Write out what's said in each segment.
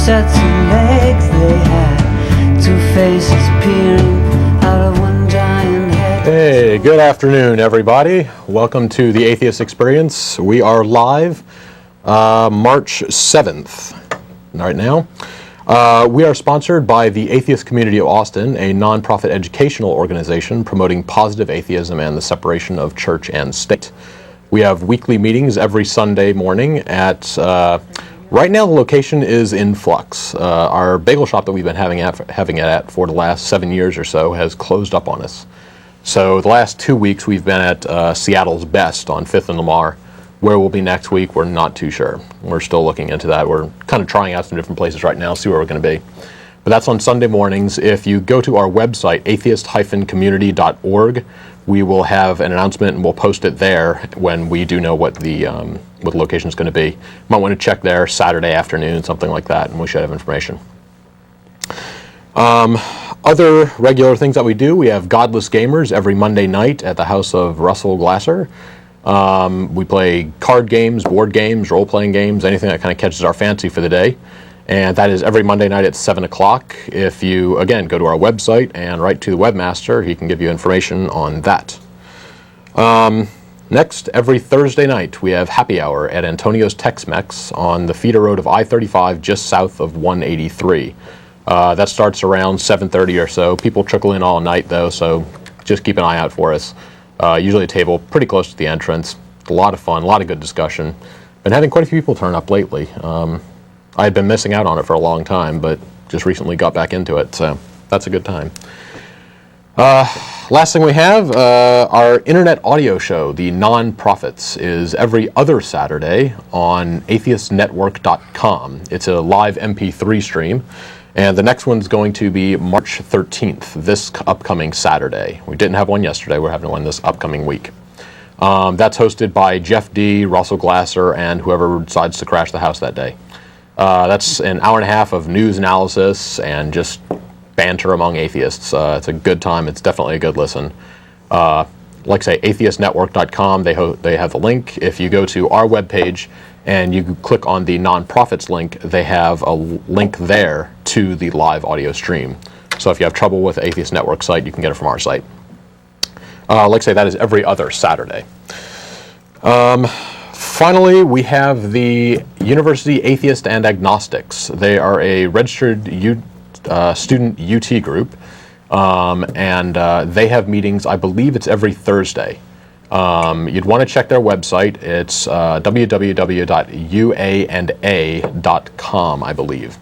sets of legs they had, two faces peering out of one giant head. Hey, good afternoon, everybody. Welcome to the Atheist Experience. We are live March 7th right now. We are sponsored by the Atheist Community of Austin, a nonprofit educational organization promoting positive atheism and the separation of church and state. We have weekly meetings every Sunday morning at, right now the location is in flux. Our bagel shop that we've been having it at for the last 7 years or so has closed up on us. So the last 2 weeks we've been at Seattle's Best on 5th and Lamar. Where we'll be next week, we're not too sure. We're still looking into that. We're kind of trying out some different places right now, see where we're going to be. But that's on Sunday mornings. If you go to our website, atheist-community.org, we will have an announcement and we'll post it there when we do know what the location is going to be. You might want to check there Saturday afternoon, something like that, and we should have information. Other regular things that we do, we have Godless Gamers every Monday night at the house of Russell Glasser. We play card games, board games, role-playing games, anything that kind of catches our fancy for the day. And that is every Monday night at 7 o'clock. If you, again, go to our website and write to the webmaster, he can give you information on that. Next, every Thursday night, we have happy hour at Antonio's Tex-Mex on the feeder road of I-35 just south of 183. That starts around 7:30 or so. People trickle in all night, though, so just keep an eye out for us. Usually a table pretty close to the entrance. A lot of fun, a lot of good discussion. Been having quite a few people turn up lately. I had been missing out on it for a long time, but just recently got back into it, so that's a good time. Last thing we have, our internet audio show, The Non-Prophets, is every other Saturday on atheistnetwork.com. It's a live MP3 stream. And the next one's going to be March 13th, this upcoming Saturday. We didn't have one yesterday. We're having one this upcoming week. That's hosted by Jeff D., Russell Glasser, and whoever decides to crash the house that day. That's an hour and a half of news analysis and just banter among atheists. It's a good time. It's definitely a good listen. Like I say, atheistnetwork.com, they have the link. If you go to our webpage and you click on the Nonprofits link, they have a link there to the live audio stream. So if you have trouble with the Atheist Network site, you can get it from our site. Like I say, that is every other Saturday. Finally, we have the University Atheist and Agnostics. They are a registered student UT group, and they have meetings, I believe it's every Thursday. You'd want to check their website. It's www.uanda.com, I believe.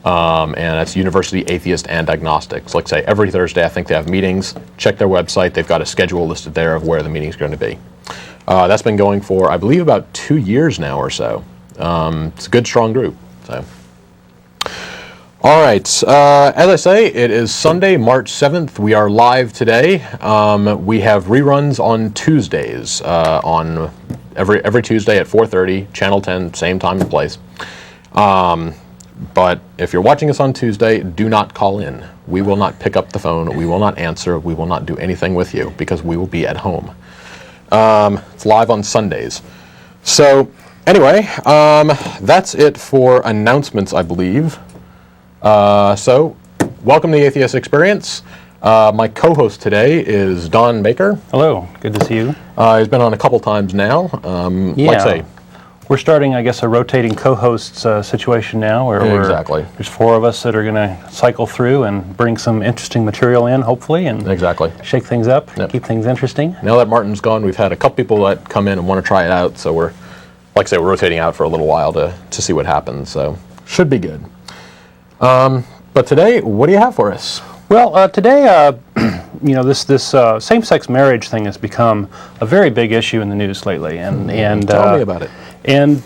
And that's University Atheist and Agnostics. Like I say, every Thursday I think they have meetings. Check their website. They've got a schedule listed there of where the meeting's going to be. That's been going for, I believe, about 2 years now or so. It's a good, strong group. So. All right, as I say, it is Sunday, March 7th. We are live today. We have reruns on Tuesdays, on every Tuesday at 4:30, Channel 10, same time and place. But if you're watching us on Tuesday, do not call in. We will not pick up the phone. We will not answer. We will not do anything with you because we will be at home. It's live on Sundays. So anyway, that's it for announcements, I believe. So, welcome to the Atheist Experience. My co-host today is Don Baker. Hello, good to see you. He's been on a couple times now. Like I say, we're starting, I guess, a rotating co-hosts situation now. Where exactly. There's 4 of us that are going to cycle through and bring some interesting material in, hopefully, and shake things up, keep things interesting. Now that Martin's gone, we've had a couple people that come in and want to try it out, so we're, like I say, we're rotating out for a little while to see what happens, so should be good. But today, what do you have for us? Well, today, this same-sex marriage thing has become a very big issue in the news lately, and tell me about it. And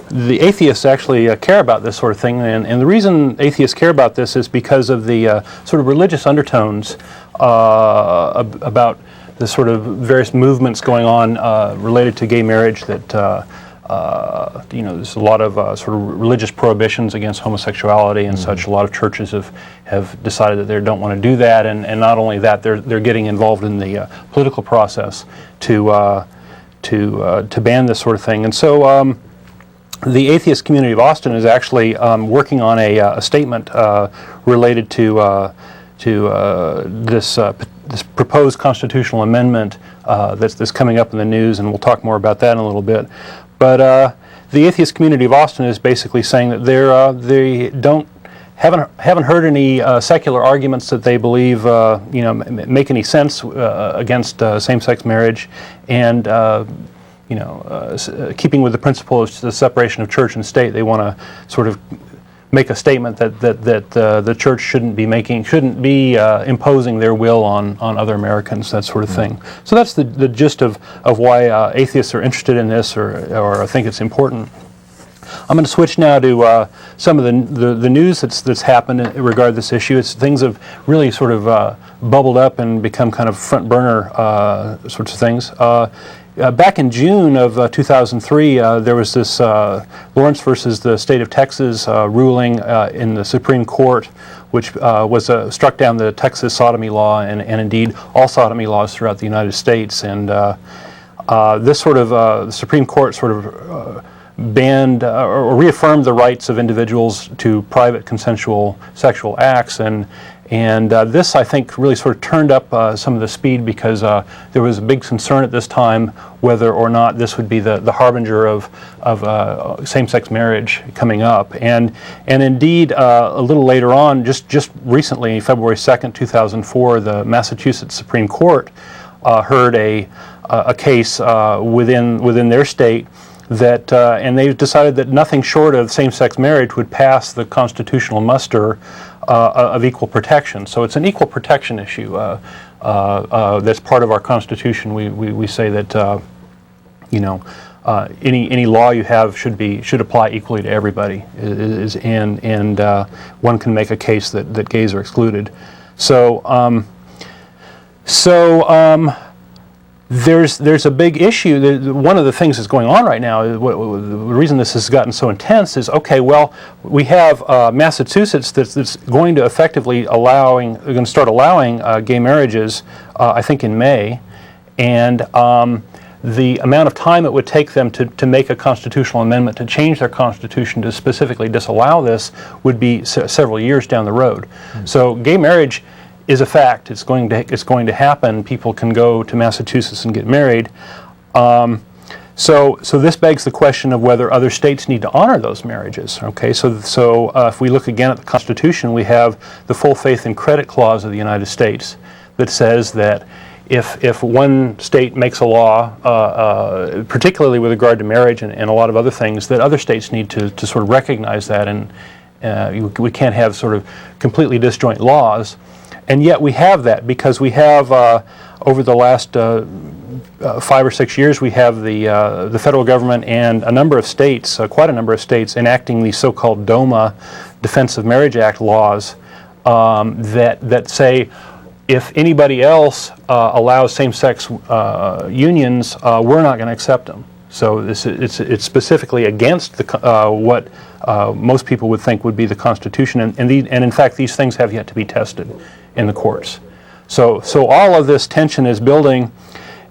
the atheists actually care about this sort of thing, and the reason atheists care about this is because of the sort of religious undertones about the sort of various movements going on related to gay marriage that. There's a lot of sort of religious prohibitions against homosexuality and such. A lot of churches have decided that they don't want to do that, and not only that, they're getting involved in the political process to ban this sort of thing. And so the atheist community of Austin is actually working on a statement related to this proposed constitutional amendment that's coming up in the news, and we'll talk more about that in a little bit. But the atheist community of Austin is basically saying that they haven't heard any secular arguments that they believe make any sense against same-sex marriage, and keeping with the principle of the separation of church and state, they want to sort of make a statement that the church shouldn't be imposing their will on other Americans, that sort of thing. So that's the gist of why atheists are interested in this, or think it's important. I'm going to switch now to some of the news that's happened in regard to this issue. Things have really sort of bubbled up and become kind of front burner sorts of things. Back in June of 2003, there was this Lawrence versus the state of Texas ruling in the Supreme Court, which struck down the Texas sodomy law and indeed all sodomy laws throughout the United States. And this sort of the Supreme Court sort of banned or reaffirmed the rights of individuals to private consensual sexual acts, and this, I think, really sort of turned up some of the speed, because there was a big concern at this time whether or not this would be the harbinger of same-sex marriage coming up. And indeed, a little later on, just recently, February 2nd, 2004, the Massachusetts Supreme Court heard a case within their state that, and they decided that nothing short of same-sex marriage would pass the constitutional muster of equal protection. So it's an equal protection issue that's part of our Constitution. We say that any law you have should apply equally to everybody, and one can make a case that gays are excluded. So there's a big issue. One of the things that's going on right now, the reason this has gotten so intense is, okay, well, we have Massachusetts that's going to effectively start allowing gay marriages, I think in May, and the amount of time it would take them to make a constitutional amendment to change their constitution to specifically disallow this would be several years down the road. Mm-hmm. So gay marriage is a fact. It's going to happen. People can go to Massachusetts and get married. So this begs the question of whether other states need to honor those marriages. Okay, so if we look again at the Constitution, we have the full faith and credit clause of the United States that says that if one state makes a law, particularly with regard to marriage and a lot of other things, that other states need to sort of recognize that, and we can't have sort of completely disjoint laws. And yet we have that, because we have, over the last 5 or 6 years, we have the federal government and a number of states, quite a number of states, enacting the so-called DOMA, Defense of Marriage Act laws, that say if anybody else allows same-sex unions, we're not going to accept them. So it's specifically against what most people would think would be the Constitution, and in fact these things have yet to be tested in the courts. So all of this tension is building,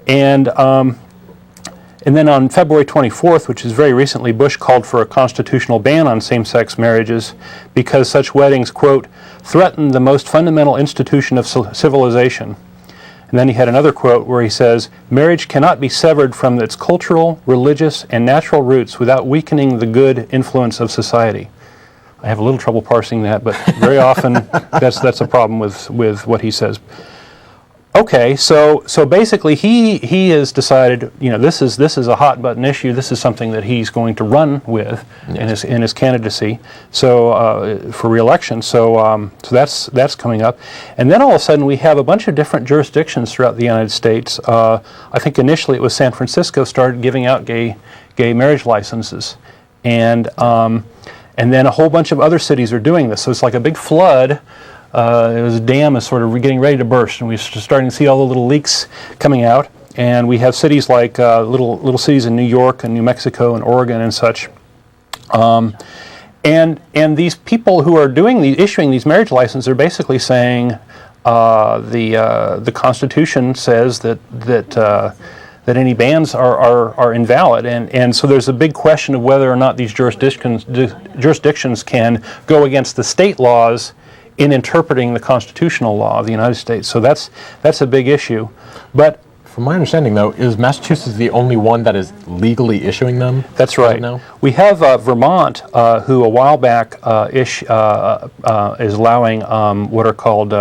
and then on February 24th, which is very recently, Bush called for a constitutional ban on same-sex marriages because such weddings, quote, threaten the most fundamental institution of civilization. And then he had another quote where he says, marriage cannot be severed from its cultural, religious, and natural roots without weakening the good influence of society. I have a little trouble parsing that, but very often that's a problem with what he says. Okay, so basically he has decided, this is a hot button issue. This is something that he's going to run with in his candidacy. So for re-election. So that's coming up, and then all of a sudden we have a bunch of different jurisdictions throughout the United States. I think initially it was San Francisco started giving out gay marriage licenses, and then a whole bunch of other cities are doing this. So it's like a big flood. It was a dam is sort of getting ready to burst, and we're starting to see all the little leaks coming out. And we have cities like little cities in New York and New Mexico and Oregon and such. And these people who are issuing these marriage licenses are basically saying the Constitution says that that any bans are invalid, and so there's a big question of whether or not these jurisdictions can go against the state laws in interpreting the constitutional law of the United States. So that's a big issue. But from my understanding, though, is Massachusetts the only one that is legally issuing them? That's right. Now? We have Vermont, who a while back is allowing what are called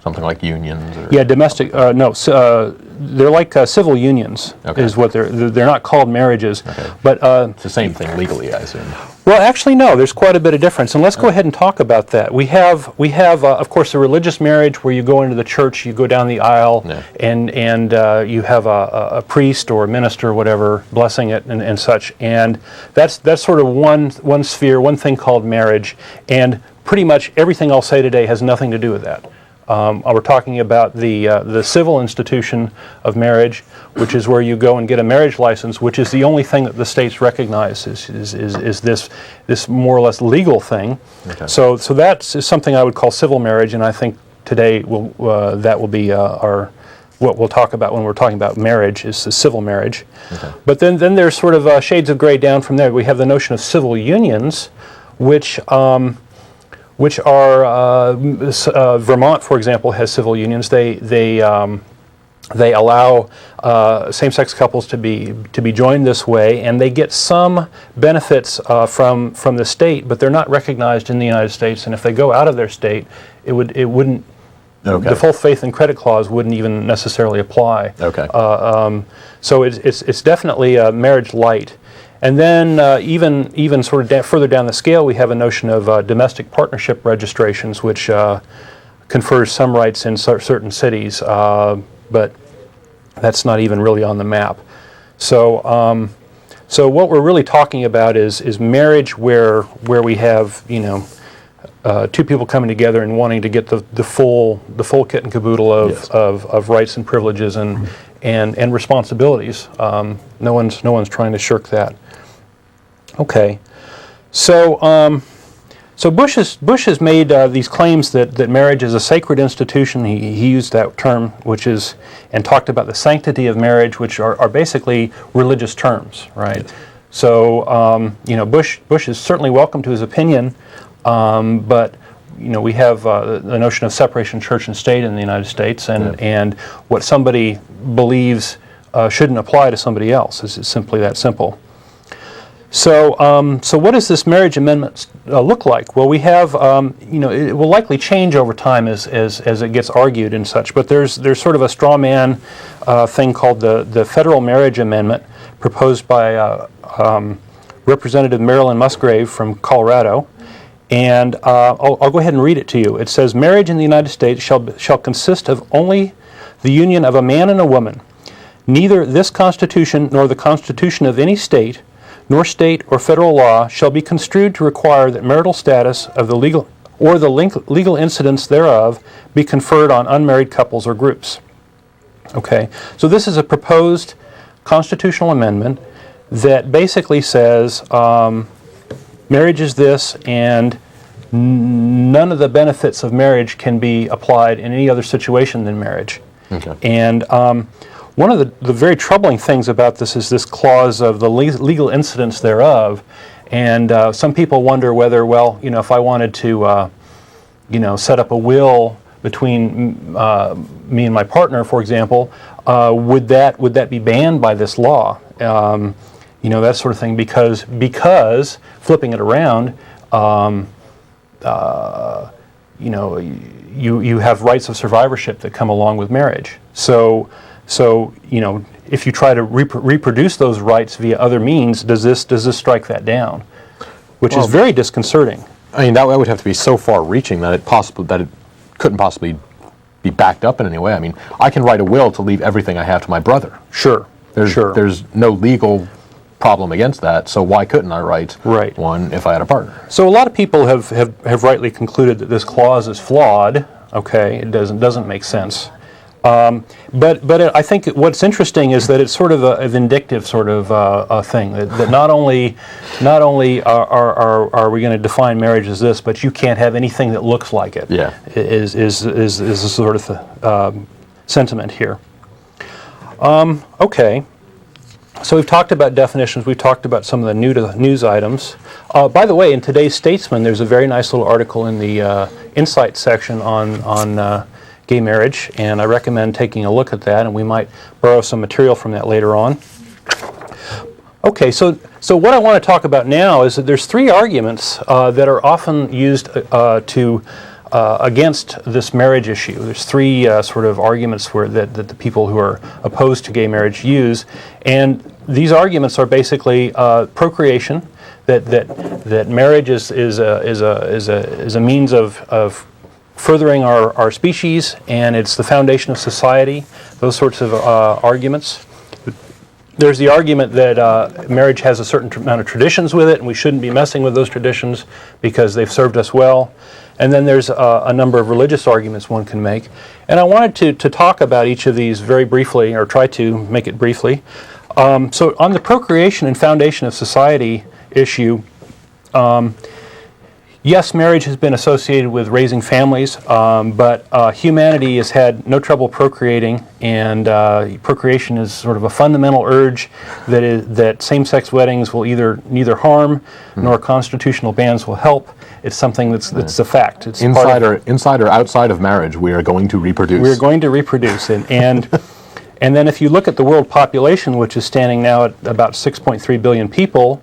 something like unions? Or domestic. They're like civil unions. Okay. Is what they're not called marriages, okay. but it's the same thing legally, I assume. Well, actually, no. There's quite a bit of difference, and let's go ahead and talk about that. We have, of course, a religious marriage where you go into the church, you go down the aisle, and you have a priest or a minister, or whatever, blessing it and such. And that's sort of one sphere, one thing called marriage, and pretty much everything I'll say today has nothing to do with that. We're talking about the civil institution of marriage, which is where you go and get a marriage license, which is the only thing that the states recognize is this more or less legal thing. Okay. So that's something I would call civil marriage, and I think today that will be what we'll talk about when we're talking about marriage is the civil marriage. Okay. But then there's sort of shades of gray down from there. We have the notion of civil unions, which are Vermont, for example, has civil unions. They allow same-sex couples to be joined this way, and they get some benefits from the state, but they're not recognized in the United States. And if they go out of their state, it wouldn't. Okay. The full faith and credit clause wouldn't even necessarily apply. Okay. So it's definitely marriage light. And then even sort of further down the scale, we have a notion of domestic partnership registrations, which confers some rights in certain cities, but that's not even really on the map. So what we're really talking about is marriage where we have two people coming together and wanting to get the full kit and caboodle of rights and privileges and responsibilities. No one's trying to shirk that. Okay, so Bush has made these claims that marriage is a sacred institution. He used that term, and talked about the sanctity of marriage, which are basically religious terms, right? Yes. So Bush is certainly welcome to his opinion, but we have the notion of separation of church and state in the United States, and what somebody believes shouldn't apply to somebody else. It's simply that simple. So what does this marriage amendment look like? Well, we have, it will likely change over time as it gets argued and such, but there's sort of a straw man thing called the Federal Marriage Amendment proposed by Representative Marilyn Musgrave from Colorado. And I'll go ahead and read it to you. It says, marriage in the United States shall consist of only the union of a man and a woman. Neither this Constitution nor the Constitution of any state nor state or federal law shall be construed to require that marital status of the legal incidents thereof be conferred on unmarried couples or groups. Okay, so this is a proposed constitutional amendment that basically says marriage is this, and none of the benefits of marriage can be applied in any other situation than marriage. Okay. And one of the very troubling things about this is this clause of the legal incidents thereof, and some people wonder whether, if I wanted to, set up a will between me and my partner, for example, would that be banned by this law? That sort of thing, because flipping it around, you have rights of survivorship that come along with marriage. So if you try to reproduce those rights via other means, does this strike that down? Which is very disconcerting. I mean, that would have to be so far-reaching that it couldn't possibly be backed up in any way. I mean, I can write a will to leave everything I have to my brother. Sure. There's no legal problem against that, so why couldn't I write one if I had a partner? So a lot of people have rightly concluded that this clause is flawed. Okay, it doesn't make sense. But I think what's interesting is that it's sort of a vindictive sort of thing. That not only are we going to define marriage as this, but you can't have anything that looks like it. Yeah, is the sort of sentiment here. Okay. So we've talked about definitions, we've talked about some of the news items. By the way, in today's Statesman, there's a very nice little article in the Insight section on gay marriage, and I recommend taking a look at that, and we might borrow some material from that later on. Okay, so what I want to talk about now is that there's three arguments that are often used against this marriage issue. There's three sort of arguments that the people who are opposed to gay marriage use, and these arguments are basically procreation, that marriage is a means of furthering our species, and it's the foundation of society. Those sorts of arguments. There's the argument that marriage has a certain amount of traditions with it, and we shouldn't be messing with those traditions because they've served us well. And then there's a number of religious arguments one can make. And I wanted to talk about each of these very briefly, or try to make it briefly. So on the procreation and foundation of society issue, yes, marriage has been associated with raising families, but humanity has had no trouble procreating, and procreation is sort of a fundamental urge that same-sex weddings will neither harm nor constitutional bans will help. It's something that's a fact. It's inside or outside of marriage, we are going to reproduce. We're going to reproduce, and then if you look at the world population, which is standing now at about 6.3 billion people,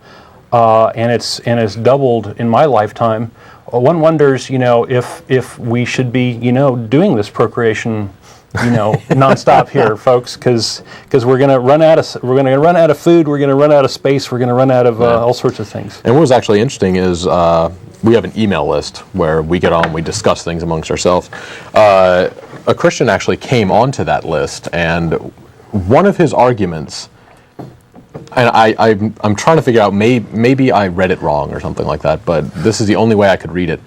and it's doubled in my lifetime. One wonders, if we should be, doing this procreation, nonstop here, folks, because we're going to run out of food, we're going to run out of space, we're going to run out of all sorts of things. And what was actually interesting is we have an email list where we get on, we discuss things amongst ourselves. A Christian actually came onto that list, and one of his arguments. And I'm trying to figure out, maybe I read it wrong or something like that, but this is the only way I could read it,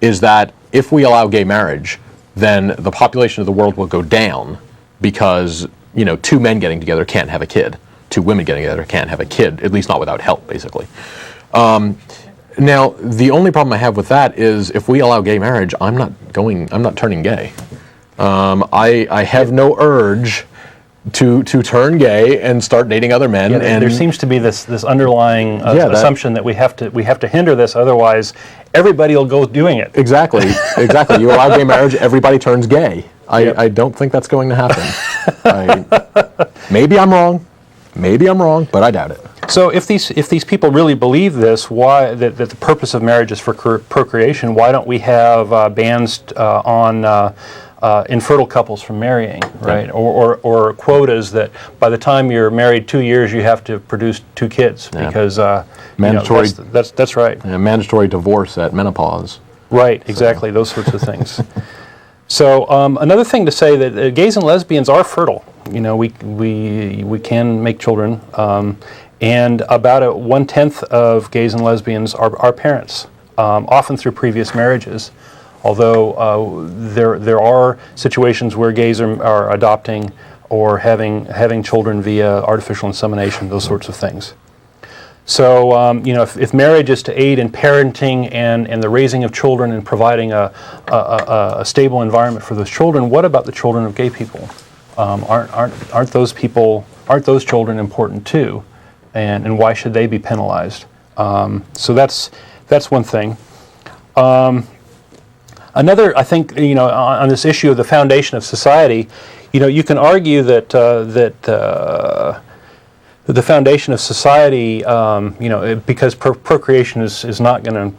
is that if we allow gay marriage, then the population of the world will go down because, two men getting together can't have a kid. Two women getting together can't have a kid, at least not without help, basically. Now, the only problem I have with that is if we allow gay marriage, I'm not turning gay. I have no urge to turn gay and start dating other men. Yeah, and there seems to be this underlying assumption that we have to hinder this, otherwise everybody will go doing it. Exactly. You allow gay marriage, everybody turns gay. I don't think that's going to happen. Maybe I'm wrong, but I doubt it. So if these people really believe this, why that the purpose of marriage is for procreation, why don't we have bans on infertile couples from marrying, right? Or quotas that by the time you're married 2 years, you have to produce 2 kids because mandatory. That's right. Mandatory divorce at menopause. Right. Exactly. Those sorts of things. So another thing to say that gays and lesbians are fertile. We can make children, and about 1/10 of gays and lesbians are parents, often through previous marriages. Although there are situations where gays are adopting or having children via artificial insemination, those sorts of things. So if marriage is to aid in parenting and the raising of children and providing a stable environment for those children, what about the children of gay people? Aren't those children important too? And why should they be penalized? So that's one thing. Another, I think, on this issue of the foundation of society, you can argue that the foundation of society, because procreation is not going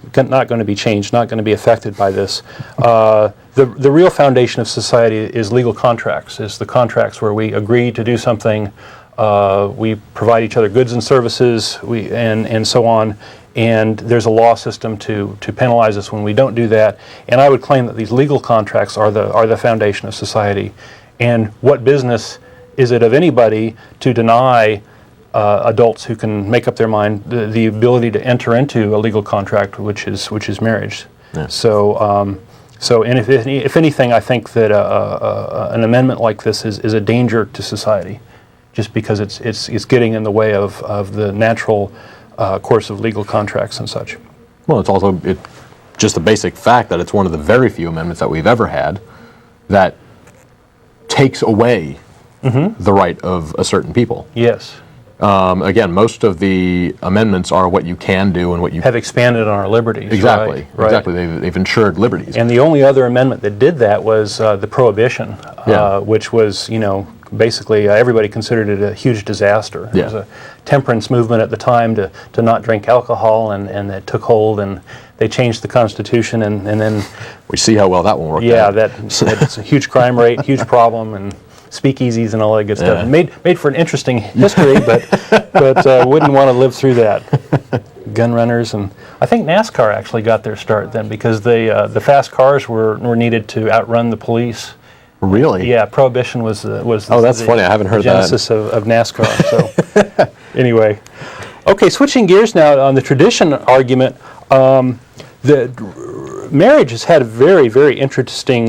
to be changed, not going to be affected by this. The real foundation of society is legal contracts. Is the contracts where we agree to do something, we provide each other goods and services, and so on. And there's a law system to penalize us when we don't do that. And I would claim that these legal contracts are the foundation of society. And what business is it of anybody to deny adults who can make up their mind the ability to enter into a legal contract, which is marriage? Yeah. So if anything, I think that an amendment like this is a danger to society, just because it's getting in the way of the natural course of legal contracts and such. Well, it's also just the basic fact that it's one of the very few amendments that we've ever had that takes away the right of a certain people. Yes. Again, most of the amendments are what you can do and what you Have expanded on our liberties. exactly, Right. exactly. They've ensured liberties. And the only other amendment that did that was the Prohibition, Yeah. which was, basically everybody considered it a huge disaster. There Yeah. was a temperance movement at the time to not drink alcohol, and it took hold, and they changed the Constitution, and then We see how well that one worked yeah, out. that's a huge crime rate, huge problem, and speakeasies and all that good stuff. Yeah. And made for an interesting history, but wouldn't want to live through that. Gun runners, and I think NASCAR actually got their start then, because the fast cars were needed to outrun the police. Really? Yeah, Prohibition was Oh, that's funny. I haven't heard the genesis that. of NASCAR. So anyway, okay, switching gears now on the tradition argument. The marriage has had a very, very interesting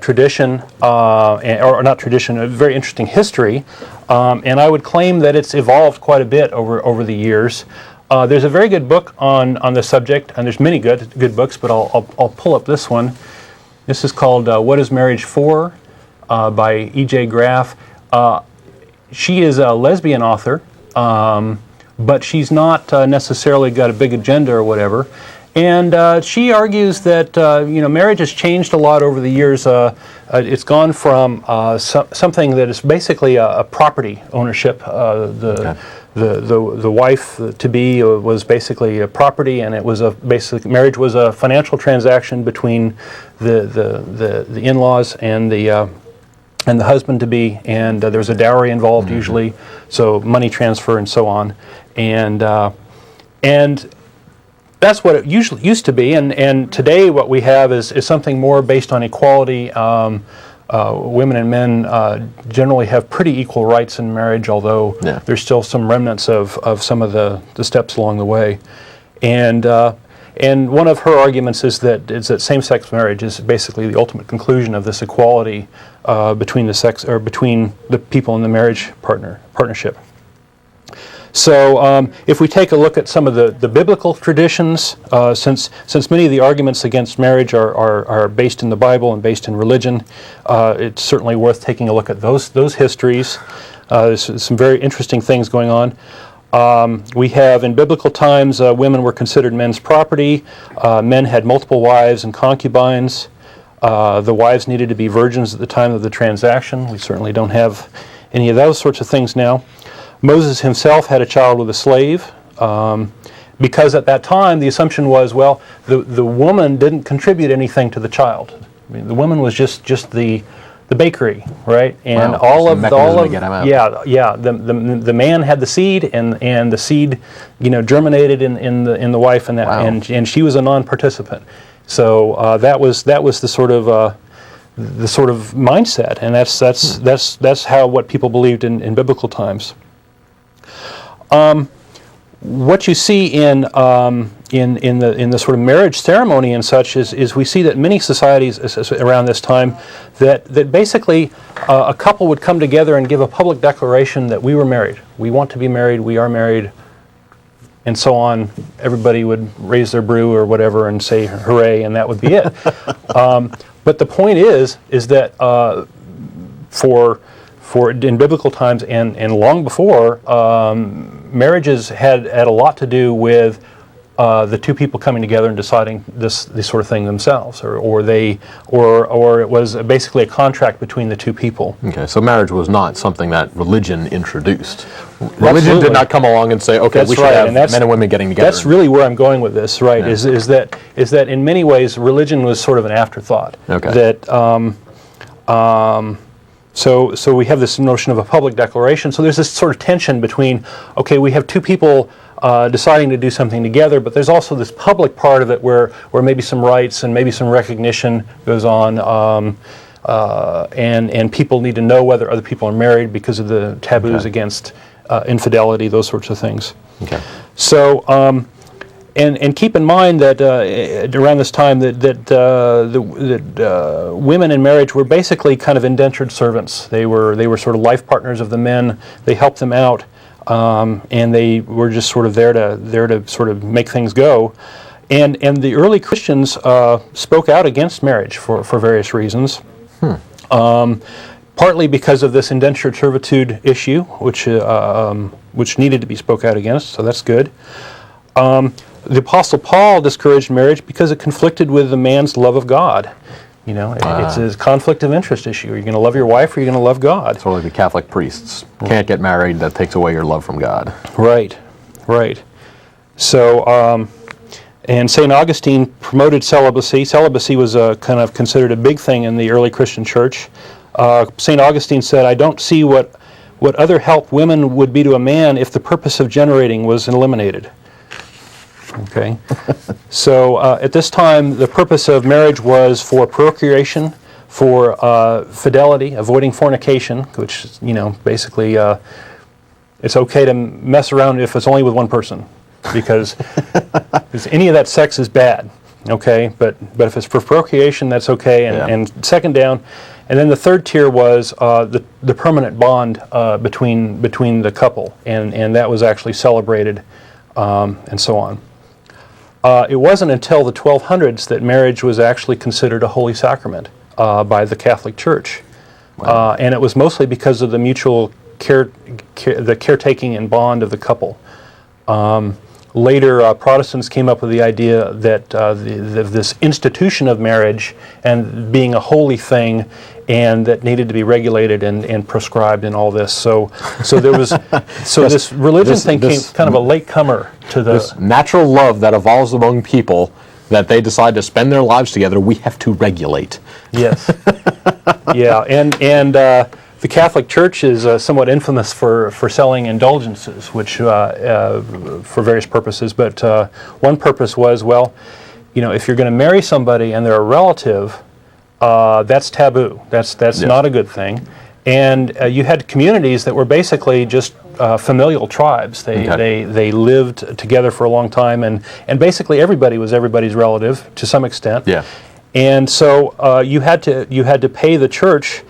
tradition, or not tradition, a very interesting history, and I would claim that it's evolved quite a bit over the years. There's a very good book on the subject, and there's many good books, but I'll pull up this one. This is called "What Is Marriage For?" By E.J. Graff. She is a lesbian author, but she's not necessarily got a big agenda or whatever. And she argues that marriage has changed a lot over the years. It's gone from something that is basically a property ownership. The wife to be was basically a property, and it was marriage was a financial transaction between the in-laws and the husband to be, and there was a dowry involved usually, so money transfer and so on, and that's what it usually used to be, and today what we have is something more based on equality. Women and men generally have pretty equal rights in marriage, although there's still some remnants of some of the steps along the way. And one of her arguments is that same-sex marriage is basically the ultimate conclusion of this equality between the people in the marriage partnership. So if we take a look at some of the biblical traditions, since many of the arguments against marriage are based in the Bible and based in religion, it's certainly worth taking a look at those histories. There's some very interesting things going on. We have, in biblical times, women were considered men's property. Men had multiple wives and concubines. The wives needed to be virgins at the time of the transaction. We certainly don't have any of those sorts of things now. Moses himself had a child with a slave, because at that time the assumption was, well, the woman didn't contribute anything to the child. I mean, the woman was just the bakery, right? And wow. The man had the seed, and the seed, germinated in the wife, and that, wow. and she was a non-participant. So that was the sort of mindset, and that's how what people believed in biblical times. What you see in the sort of marriage ceremony and such is we see that many societies around this time that basically a couple would come together and give a public declaration that we were married, we want to be married, we are married, and so on. Everybody would raise their brew or whatever and say hooray, and that would be it. But the point is that for in biblical times and long before, marriages had a lot to do with the two people coming together and deciding this sort of thing themselves, or it was basically a contract between the two people. Okay, so marriage was not something that religion introduced. Religion Absolutely. did not come along and say, okay, That's we should right, have and men and women getting together. That's really where I'm going with this, right? Yeah. Is that in many ways religion was sort of an afterthought. Okay. So we have this notion of a public declaration. So there's this sort of tension between, okay, we have two people deciding to do something together, but there's also this public part of it where maybe some rights and maybe some recognition goes on, and people need to know whether other people are married because of the taboos against infidelity, those sorts of things. Okay. So, and keep in mind that around this time that women in marriage were basically kind of indentured servants. They were sort of life partners of the men. They helped them out, and they were just sort of there to sort of make things go. And the early Christians spoke out against marriage for various reasons. partly because of this indentured servitude issue, which needed to be spoke out against, so that's good. The Apostle Paul discouraged marriage because it conflicted with the man's love of God. You know, it's a conflict of interest issue. Are you going to love your wife or are you going to love God? Sort of like the Catholic priests. Can't get married, that takes away your love from God. Right. So, and St. Augustine promoted celibacy. Celibacy was kind of considered a big thing in the early Christian church. St. Augustine said, I don't see what other help women would be to a man if the purpose of generating was eliminated. Okay. So at this time, the purpose of marriage was for procreation, for fidelity, avoiding fornication, which, you know, basically it's okay to mess around if it's only with one person, because any of that sex is bad. Okay, but if it's for procreation, that's okay. And second down, and then the third tier was the permanent bond between the couple, and that was actually celebrated, and so on. It wasn't until the 1200s that marriage was actually considered a holy sacrament by the Catholic Church. Wow. And it was mostly because of the mutual the caretaking and bond of the couple. Later, Protestants came up with the idea that this institution of marriage and being a holy thing, and that needed to be regulated and prescribed and all this. So there was this religion thing came kind of a latecomer to this natural love that evolves among people, that they decide to spend their lives together. We have to regulate. Yes. Yeah, and the Catholic Church is somewhat infamous for selling indulgences, which for various purposes. But one purpose was, well, you know, if you're going to marry somebody and they're a relative, that's taboo. That's not a good thing. And you had communities that were basically just familial tribes. They lived together for a long time, and basically everybody was everybody's relative to some extent. Yeah. And so you had to pay the church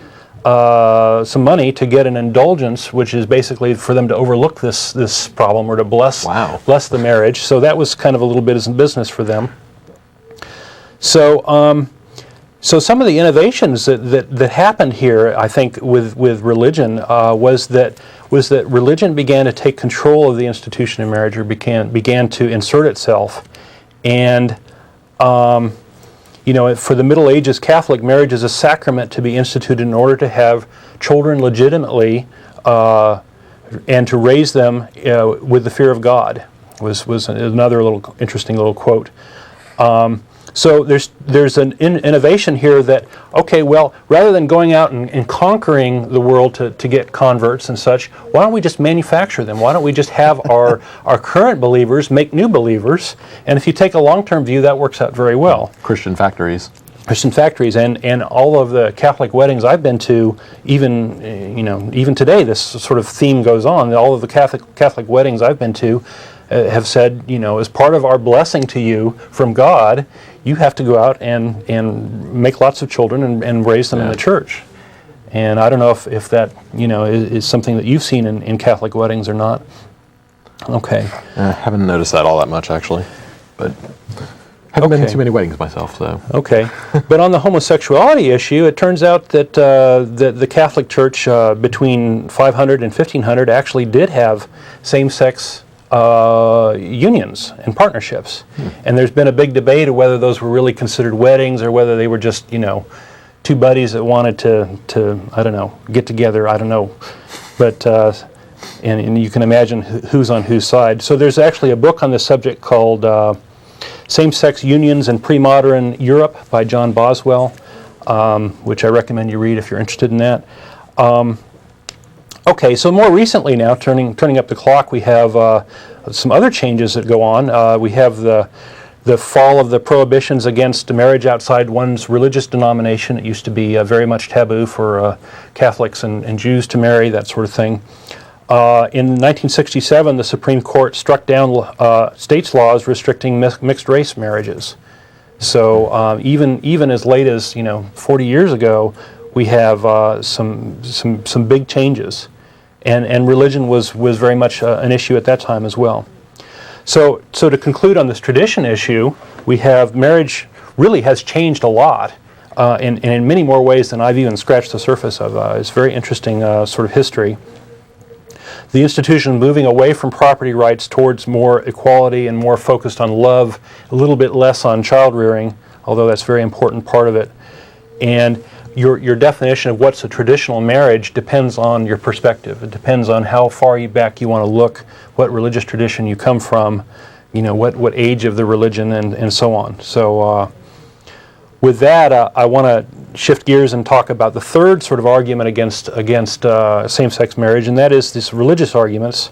some money to get an indulgence, which is basically for them to overlook this problem or to bless the marriage. So that was kind of a little bit of business for them. So some of the innovations that happened here, I think, with religion was that religion began to take control of the institution of marriage, or began to insert itself, and you know, for the Middle Ages, Catholic marriage is a sacrament to be instituted in order to have children legitimately and to raise them with the fear of God. Was another little interesting little quote. So there's an innovation here that, okay, well, rather than going out and conquering the world to get converts and such, why don't we just manufacture them? Why don't we just have our current believers make new believers? And if you take a long-term view, that works out very well. Christian factories, and all of the Catholic weddings I've been to, even today, this sort of theme goes on. All of the Catholic weddings I've been to have said, you know, as part of our blessing to you from God, you have to go out and make lots of children and raise them in the church. And I don't know if that, you know, is something that you've seen in Catholic weddings or not. Okay. I haven't noticed that all that much, actually, but haven't been to too many weddings myself, so. Okay. But on the homosexuality issue, it turns out that the Catholic Church between 500 and 1500 actually did have same-sex unions and partnerships. And there's been a big debate of whether those were really considered weddings or whether they were just, you know, two buddies that wanted to I don't know, get together, I don't know. But, and you can imagine who's on whose side. So there's actually a book on this subject called Same-Sex Unions in Pre-Modern Europe by John Boswell, which I recommend you read if you're interested in that. Okay, so more recently now, turning up the clock, we have some other changes that go on. We have the fall of the prohibitions against marriage outside one's religious denomination. It used to be very much taboo for Catholics and Jews to marry, that sort of thing. In 1967, the Supreme Court struck down states' laws restricting mixed-race marriages. So even as late as 40 years ago, we have some big changes, and religion was very much an issue at that time as well. So to conclude on this tradition issue, we have marriage really has changed a lot. and in many more ways than I've even scratched the surface of. It's very interesting sort of history. The institution moving away from property rights towards more equality and more focused on love, a little bit less on child rearing, although that's a very important part of it. And your definition of what's a traditional marriage depends on your perspective. It depends on how far back you want to look, what religious tradition you come from, what age of the religion, and so on. So with that, I want to shift gears and talk about the third sort of argument against same-sex marriage, and that is these religious arguments.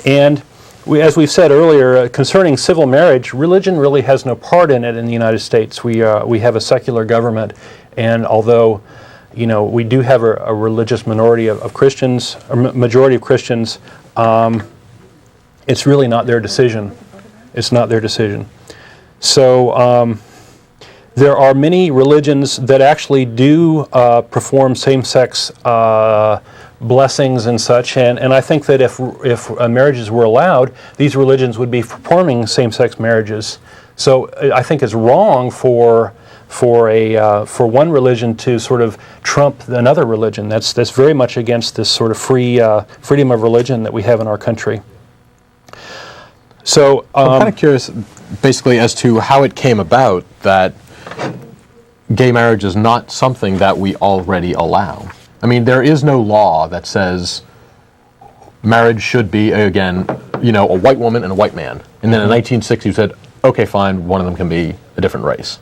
And as we've said earlier, concerning civil marriage, religion really has no part in it in the United States. We have a secular government, and although we do have a religious minority of Christians, a majority of Christians, it's really not their decision. It's not their decision. So there are many religions that actually do perform same-sex blessings and such, and I think that if marriages were allowed, these religions would be performing same-sex marriages. So I think it's wrong for one religion to sort of trump another religion. That's very much against this sort of freedom of religion that we have in our country. So I'm kind of curious, basically, as to how it came about that gay marriage is not something that we already allow. I mean, there is no law that says marriage should be, again, a white woman and a white man. And then in 1960 you said, okay, fine, one of them can be a different race.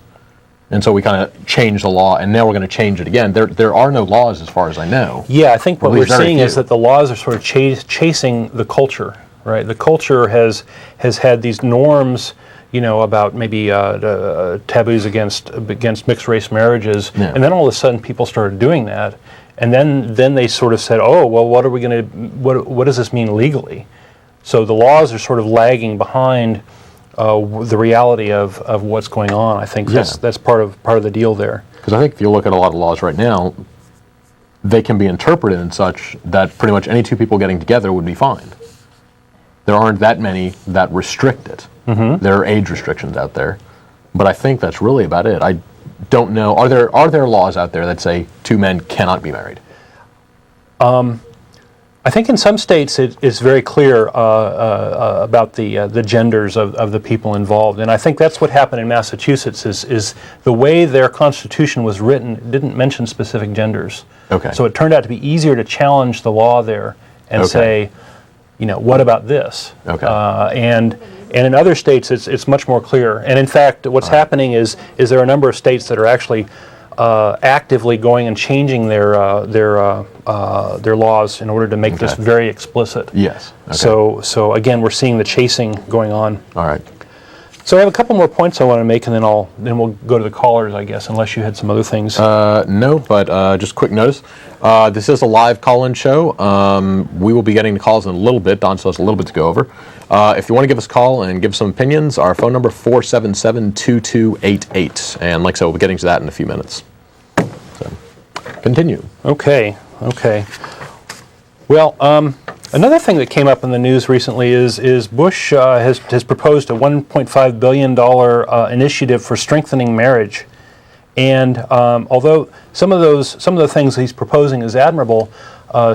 And so we kind of changed the law, and now we're going to change it again. There are no laws as far as I know. Yeah, I think what we're seeing is that the laws are sort of chasing the culture, right? The culture has had these norms, about maybe taboos against mixed race marriages, and then all of a sudden people started doing that, and then they sort of said, oh, well, what are we going to? What does this mean legally? So the laws are sort of lagging behind the reality of what's going on. I think that's part of the deal there. Because I think if you look at a lot of laws right now, they can be interpreted in such that pretty much any two people getting together would be fine. There aren't that many that restrict it. Mm-hmm. There are age restrictions out there, but I think that's really about it. I don't know. Are there laws out there that say two men cannot be married? I think in some states it is very clear about the genders of the people involved, and I think that's what happened in Massachusetts. Is the way their constitution was written didn't mention specific genders. Okay. So it turned out to be easier to challenge the law there and say, what about this? Okay. And in other states, it's much more clear. And in fact, what's happening is there are a number of states that are actually actively going and changing their laws in order to make this very explicit. Yes. Okay. So again, we're seeing the chasing going on. All right. So I have a couple more points I want to make, and then we'll go to the callers, I guess, unless you had some other things. No, but just quick notice. This is a live call-in show. We will be getting the calls in a little bit. Don still has a little bit to go over. If you want to give us a call and give some opinions, our phone number 477-2288. And like I said, we'll be getting to that in a few minutes. So, continue. Okay. Well, another thing that came up in the news recently is Bush has proposed a $1.5 billion initiative for strengthening marriage. And although some of the things he's proposing is admirable,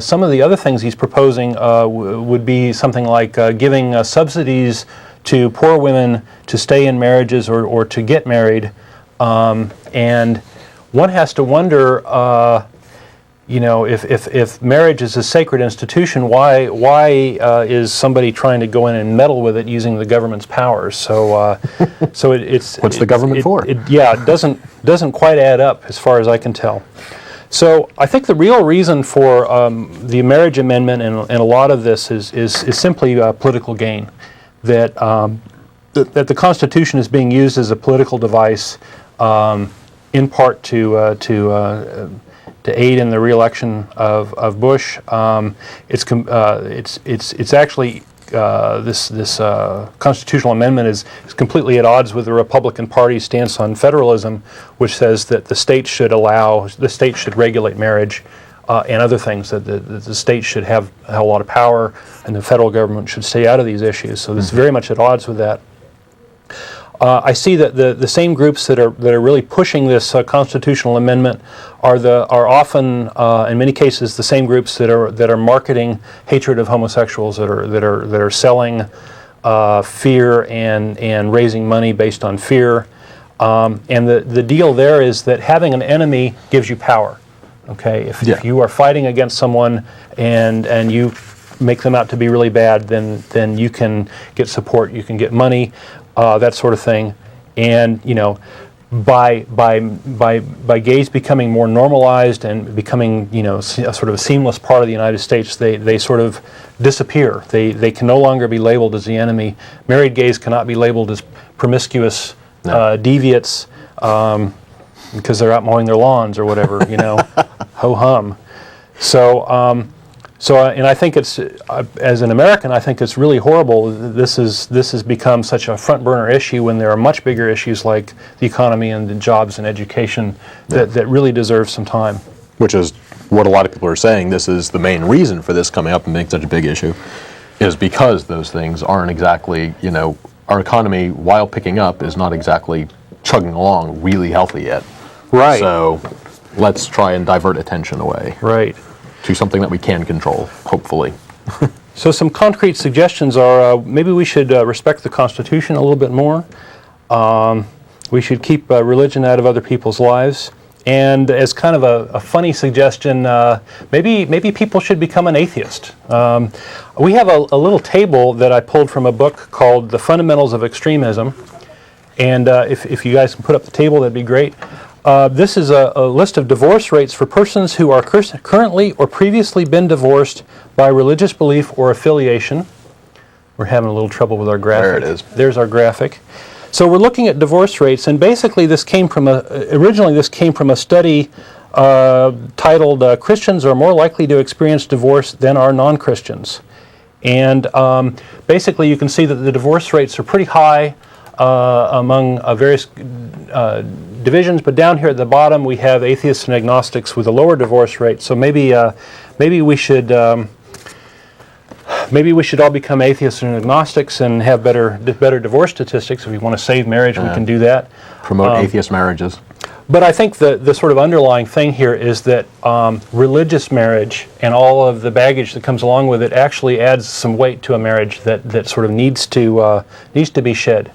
some of the other things he's proposing would be something like giving subsidies to poor women to stay in marriages or to get married. And one has to wonder, if marriage is a sacred institution, why is somebody trying to go in and meddle with it using the government's powers? So it's what's the government for? It doesn't quite add up as far as I can tell. So I think the real reason for the marriage amendment and a lot of this is simply political gain. That the Constitution is being used as a political device, in part to aid in the re-election of Bush. It's actually this constitutional amendment is completely at odds with the Republican Party's stance on federalism, which says that the state should regulate marriage and other things, that the state should have a lot of power and the federal government should stay out of these issues. So this is very much at odds with that. I see that the same groups that are really pushing this constitutional amendment are often in many cases the same groups that are marketing hatred of homosexuals, that are selling fear and raising money based on fear. And the deal there is that having an enemy gives you power. Okay, if you are fighting against someone and you make them out to be really bad, then you can get support, you can get money, that sort of thing. And by gays becoming more normalized and becoming a sort of a seamless part of the United States, they sort of disappear. They can no longer be labeled as the enemy. Married gays cannot be labeled as promiscuous deviates because they're out mowing their lawns or whatever, ho hum. So and I think it's, as an American, I think it's really horrible. This has become such a front burner issue when there are much bigger issues like the economy and the jobs and education that really deserve some time. Which is what a lot of people are saying. This is the main reason for this coming up and being such a big issue, is because those things aren't exactly, our economy, while picking up, is not exactly chugging along really healthy yet. Right. So let's try and divert attention away. Right. To something that we can control, hopefully. So some concrete suggestions are maybe we should respect the Constitution a little bit more. We should keep religion out of other people's lives. And as kind of a funny suggestion, maybe people should become an atheist. We have a little table that I pulled from a book called The Fundamentals of Extremism. And if you guys can put up the table, that'd be great. This is a list of divorce rates for persons who are currently or previously been divorced by religious belief or affiliation. We're having a little trouble with our graphic. There it is. There's our graphic. So we're looking at divorce rates, and basically this came from originally this came from a study titled "Christians are more likely to experience divorce than are non-Christians." And basically you can see that the divorce rates are pretty high among various divisions, but down here at the bottom we have atheists and agnostics with a lower divorce rate. So maybe we should all become atheists and agnostics and have better divorce statistics. If we want to save marriage, we can do that. Promote atheist marriages. But I think the sort of underlying thing here is that religious marriage and all of the baggage that comes along with it actually adds some weight to a marriage that sort of needs to be shed.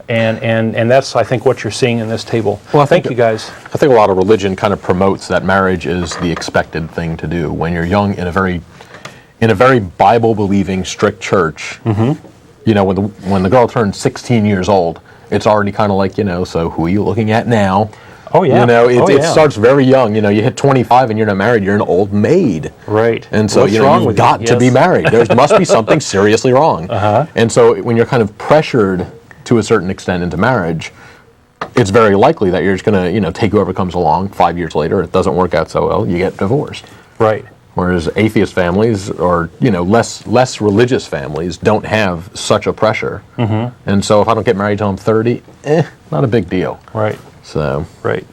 And that's, I think, what you're seeing in this table. Well, thank you guys. I think a lot of religion kind of promotes that marriage is the expected thing to do. When you're young in a very Bible-believing, strict church, when the girl turns 16 years old, it's already kind of like, so who are you looking at now? Oh, yeah. It starts very young. You hit 25 and you're not married, you're an old maid. Right. And so, you've got to be married. There must be something seriously wrong. And so when you're kind of pressured to a certain extent into marriage, it's very likely that you're just going to, take whoever comes along. 5 years later, it doesn't work out so well, you get divorced. Right. Whereas atheist families or, less religious families don't have such a pressure. And so if I don't get married till I'm 30, not a big deal. Right. So. Right.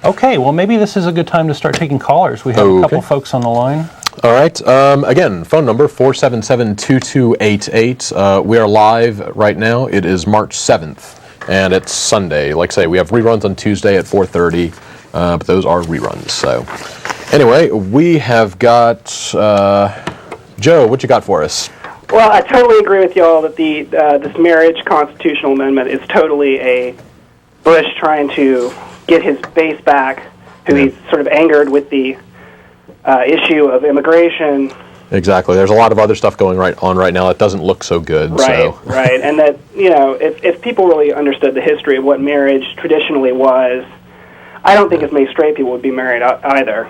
Okay, well, maybe this is a good time to start taking callers. We have a couple folks on the line. All right. Again, phone number 477-2288. We are live right now. It is March 7th, and it's Sunday. Like I say, we have reruns on Tuesday at 4:30, but those are reruns. So anyway, we have got Joe. What you got for us? Well, I totally agree with y'all that this marriage constitutional amendment is totally a Bush trying to get his base back, who he's sort of angered with the issue of immigration. Exactly. There's a lot of other stuff going on right now that doesn't look so good. Right, so. Right. And that, if people really understood the history of what marriage traditionally was, I don't think as many straight people would be married either.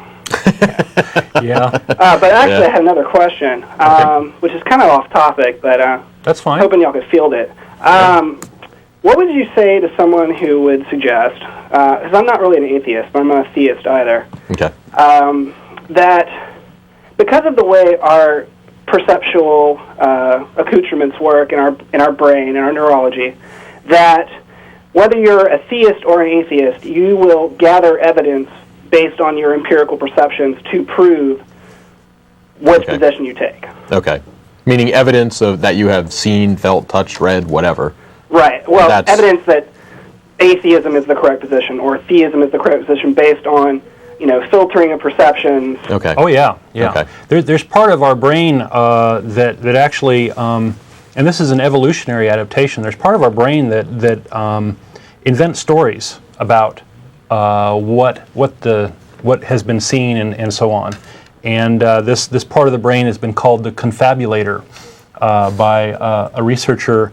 Yeah. But actually, I had another question, which is kind of off topic, but that's fine. Hoping y'all could field it. What would you say to someone who would suggest, because I'm not really an atheist, but I'm not a theist either, okay. That because of the way our perceptual accoutrements work in our brain and our neurology, that whether you're a theist or an atheist, you will gather evidence based on your empirical perceptions to prove which position you take. Okay. Meaning evidence of that you have seen, felt, touched, read, whatever. Right. Well, evidence that atheism is the correct position or theism is the correct position based on, filtering of perceptions. Okay. Oh, yeah. Okay. There's part of our brain that actually, and this is an evolutionary adaptation, there's part of our brain that invents stories about what has been seen and so on. And this part of the brain has been called the confabulator by a researcher,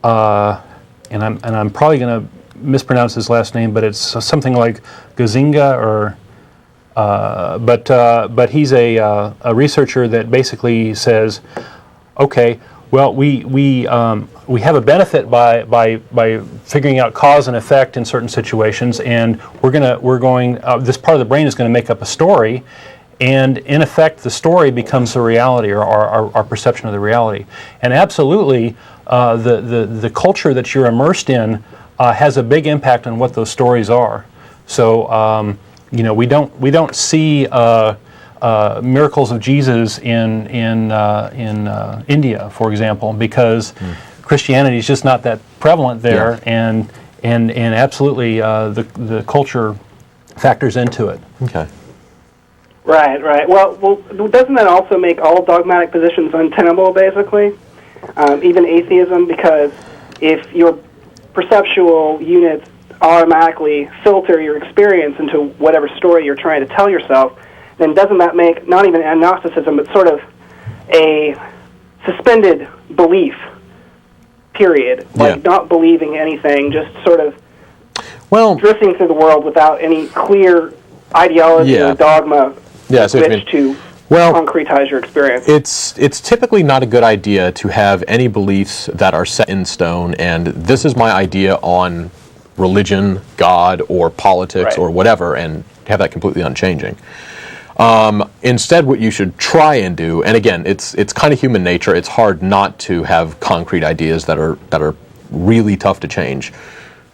and I'm probably going to mispronounce his last name, but it's something like Gazinga or. But he's a researcher that basically says, okay, well we have a benefit by figuring out cause and effect in certain situations, and this part of the brain is going to make up a story, and in effect the story becomes the reality or our perception of the reality. And absolutely, the culture that you're immersed in has a big impact on what those stories are. So. We don't see miracles of Jesus in India, for example, because Christianity is just not that prevalent there, and absolutely the culture factors into it. Okay. Right. Well, doesn't that also make all dogmatic positions untenable, basically? Even atheism, because if your perceptual units automatically filter your experience into whatever story you're trying to tell yourself, then doesn't that make not even agnosticism, but sort of a suspended belief, period? Like not believing anything, just sort of drifting through the world without any clear ideology or dogma with which to concretize your experience. It's typically not a good idea to have any beliefs that are set in stone, and this is my idea on religion, God, or politics, or whatever, and have that completely unchanging. Instead, what you should try and do, and again, it's kind of human nature. It's hard not to have concrete ideas that are really tough to change.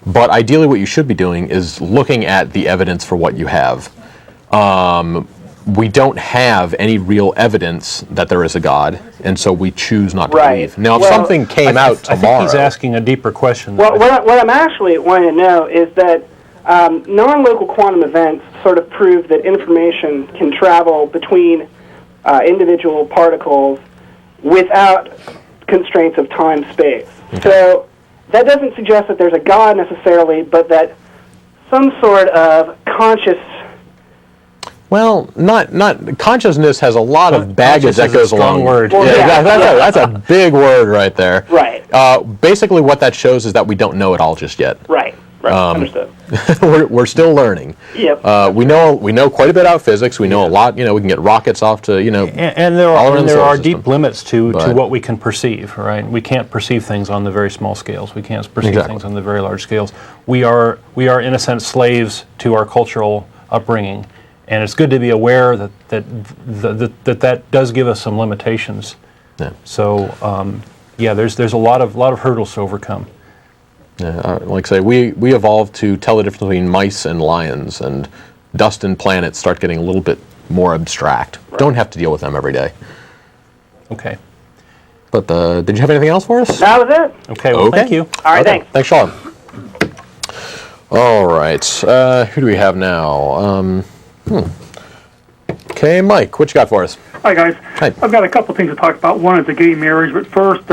But ideally, what you should be doing is looking at the evidence for what you have. We don't have any real evidence that there is a God, and so we choose not to believe. Now, if something came out tomorrow... I think he's asking a deeper question. Well, what I'm actually wanting to know is that non-local quantum events sort of prove that information can travel between individual particles without constraints of time-space. Okay. So that doesn't suggest that there's a God necessarily, but that some sort of conscious... Well, not consciousness has a lot of baggage that goes along. Word. Well, that's a big word right there. Right. Basically, what that shows is that we don't know it all just yet. Right. Understood. we're still learning. Yep. We know quite a bit about physics. We know a lot. We can get rockets off to And there are deep limits to what we can perceive. Right. We can't perceive things on the very small scales. We can't perceive things on the very large scales. We are in a sense slaves to our cultural upbringing. And it's good to be aware that does give us some limitations. Yeah. So there's a lot of hurdles to overcome. Yeah, like I say, we evolved to tell the difference between mice and lions, and dust and planets start getting a little bit more abstract. Right. Don't have to deal with them every day. Okay. But did you have anything else for us? That was it. Okay. Well, thank you. All right. Thanks. Thanks, Sean. All right. Who do we have now? Okay, Mike, what you got for us? Hi, guys. Hi. I've got a couple things to talk about. One is the gay marriage, but first,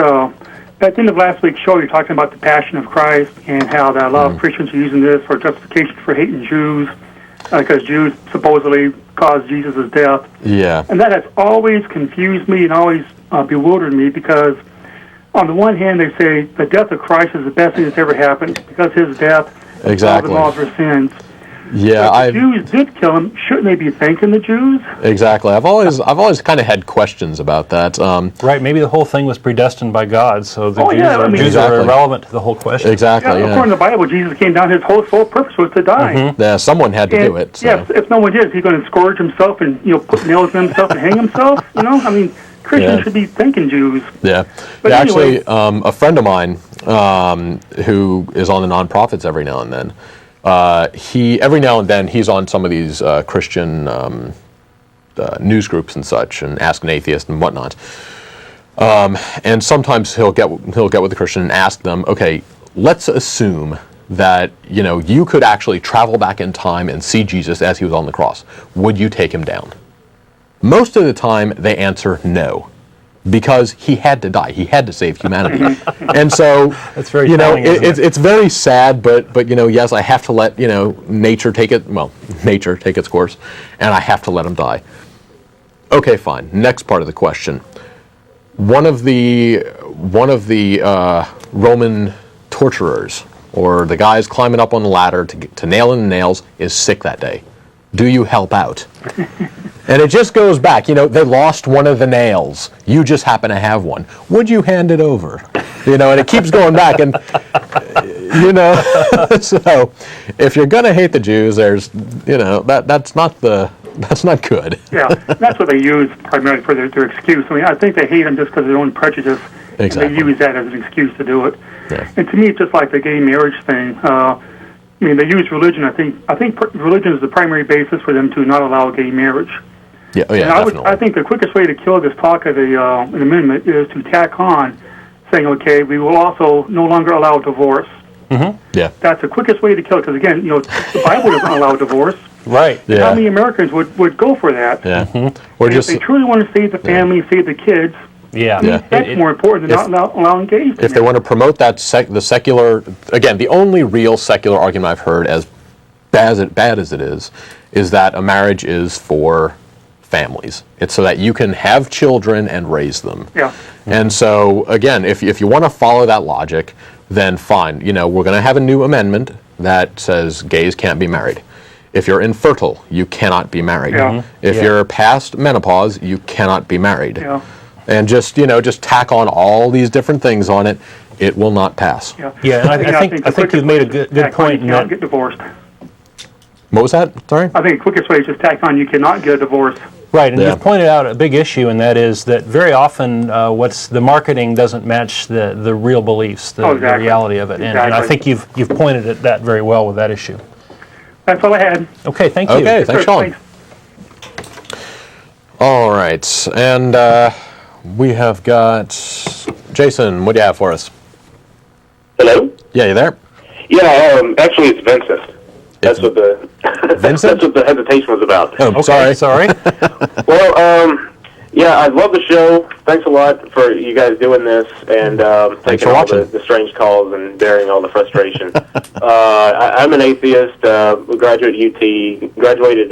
at the end of last week's show, you're talking about the Passion of Christ and how that a lot of Christians are using this for justification for hating Jews, because Jews supposedly caused Jesus' death. Yeah. And that has always confused me and always bewildered me, because on the one hand, they say the death of Christ is the best thing that's ever happened, because his death exactly all of our sins. Yeah, if the Jews did kill him, shouldn't they be thanking the Jews? Exactly. I've always kind of had questions about that. Right. Maybe the whole thing was predestined by God, so the Jews exactly. are irrelevant to the whole question. Exactly. Yeah, according to the Bible, Jesus came down. His whole sole purpose was to die. Mm-hmm. Yeah, someone had to do it. So. Yes. If no one did, is he going to scourge himself and put nails in himself and hang himself? I mean, Christians should be thanking Jews. Yeah. But anyway, actually, a friend of mine who is on the nonprofits every now and then. Every now and then he's on some of these Christian news groups and such, and Ask an Atheist and whatnot. And sometimes he'll get with the Christian and ask them, okay, let's assume that, you could actually travel back in time and see Jesus as he was on the cross. Would you take him down? Most of the time, they answer no, because he had to die. He had to save humanity. And so, That's very telling, isn't it? it's very sad, but yes, I have to let, nature take its course, and I have to let him die. Okay, fine. Next part of the question. One of the Roman torturers, or the guys climbing up on the ladder to nail in the nails, is sick that day. Do you help out? And it just goes back. They lost one of the nails. You just happen to have one. Would you hand it over? And it keeps going back. And, so if you're going to hate the Jews, there's, that's not good. Yeah, that's what they use primarily for their excuse. I mean, I think they hate them just because of their own prejudice. Exactly. And they use that as an excuse to do it. Yeah. And to me, it's just like the gay marriage thing. They use religion. I think religion is the primary basis for them to not allow gay marriage. Yeah, and definitely. I think the quickest way to kill this talk of an amendment is to tack on saying, okay, we will also no longer allow divorce. Mm-hmm. Yeah. That's the quickest way to kill it, because again, the Bible doesn't allow divorce. Right. Yeah. How many Americans would go for that? Yeah. Mm-hmm. Or And just if they truly want to save the family, save the kids, Yeah. that's more important than not allowing gays. if they want to promote that the secular, again, the only real secular argument I've heard, as bad as it is that a marriage is for families. It's so that you can have children and raise them. Yeah. And so, again, if you want to follow that logic, then fine. We're going to have a new amendment that says gays can't be married. If you're infertile, you cannot be married. Yeah. If you're past menopause, you cannot be married. Yeah. And just tack on all these different things on it, it will not pass. Yeah, and I think you've made a good point in You that. cannot get divorced. What was that? Sorry? I think the quickest way is just tack on you cannot get a divorce. Right, and Yeah. you've pointed out a big issue, and that is that very often what's the marketing doesn't match the real beliefs, the Exactly. reality of it. And I Exactly. think you've pointed at that very well with that issue. That's all I had. Okay, thank you. Okay, thanks, Sean. Thanks. All right, and we have got Jason. What do you have for us? Hello? Yeah, you there? Yeah, actually it's Vincent. That's what the Vincent? that's what the hesitation was about. Oh, Okay, sorry. Well, yeah, I love the show. Thanks a lot for you guys doing this and taking for all watching. the strange calls and bearing all the frustration. I'm an atheist, graduate UT, graduated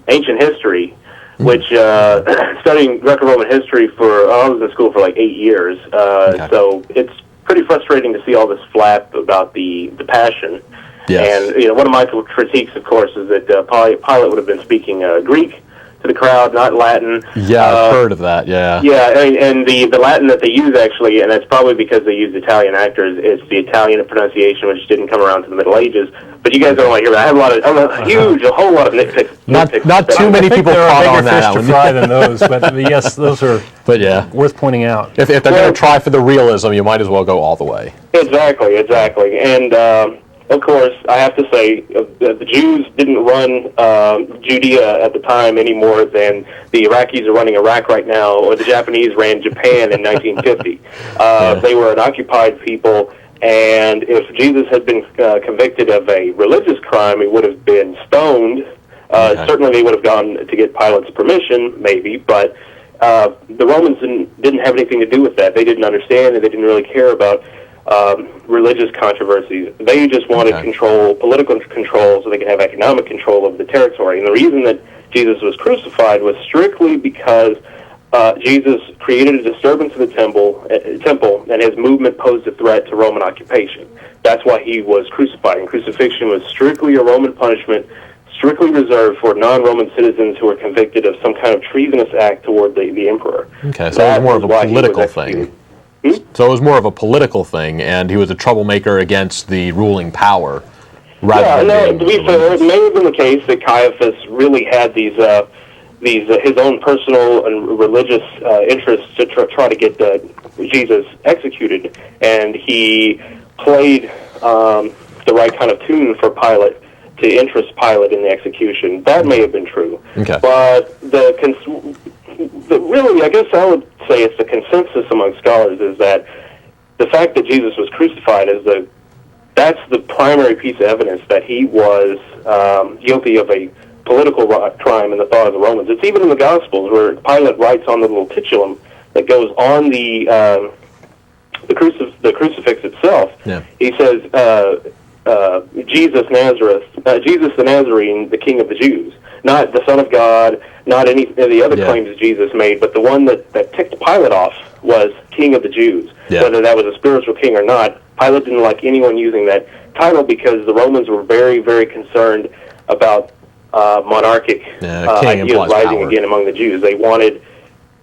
ancient history, which studying Greco-Roman history I was in school for like 8 years. So it's pretty frustrating to see all this flap about the Passion. Yes. And one of my critiques, of course, is that Pilate would have been speaking Greek to the crowd, not Latin. Yeah, I've heard of that, yeah. Yeah, and the Latin that they use, actually, and it's probably because they use Italian actors, it's the Italian pronunciation, which didn't come around to the Middle Ages. But you guys don't want to hear that. I have a whole lot of nitpicks. Not too many people there caught are on bigger that fish to one. fry than those, but yes, those are But yeah, worth pointing out. if they're going to try for the realism, you might as well go all the way. Exactly. And, of course, I have to say, the Jews didn't run Judea at the time any more than the Iraqis are running Iraq right now, or the Japanese ran Japan in 1950. They were an occupied people, and if Jesus had been convicted of a religious crime, he would have been stoned. Certainly they would have gone to get Pilate's permission, maybe, but the Romans didn't have anything to do with that. They didn't understand, and they didn't really care about religious controversies. They just wanted political control, so they could have economic control of the territory. And the reason that Jesus was crucified was strictly because Jesus created a disturbance in the temple, and his movement posed a threat to Roman occupation. That's why he was crucified. And crucifixion was strictly a Roman punishment, strictly reserved for non-Roman citizens who were convicted of some kind of treasonous act toward the emperor. Okay, so it was more of a political thing. So it was more of a political thing, and he was a troublemaker against the ruling power. Rather than to be fair, it may have been the case that Caiaphas really had these his own personal and religious interests to try to get Jesus executed, and he played the right kind of tune for Pilate to interest Pilate in the execution. That may have been true. Okay. But really, I guess I would say it's the consensus among scholars is that the fact that Jesus was crucified that's the primary piece of evidence that he was guilty of a political crime in the thought of the Romans. It's even in the Gospels where Pilate writes on the little titulum that goes on the crucifix itself. Yeah. He says, Jesus the Nazarene, the King of the Jews. Not the Son of God, not any of the other claims Jesus made, but the one that ticked Pilate off was King of the Jews. Yeah. Whether that was a spiritual king or not, Pilate didn't like anyone using that title because the Romans were very, very concerned about monarchic ideas rising power again among the Jews. They wanted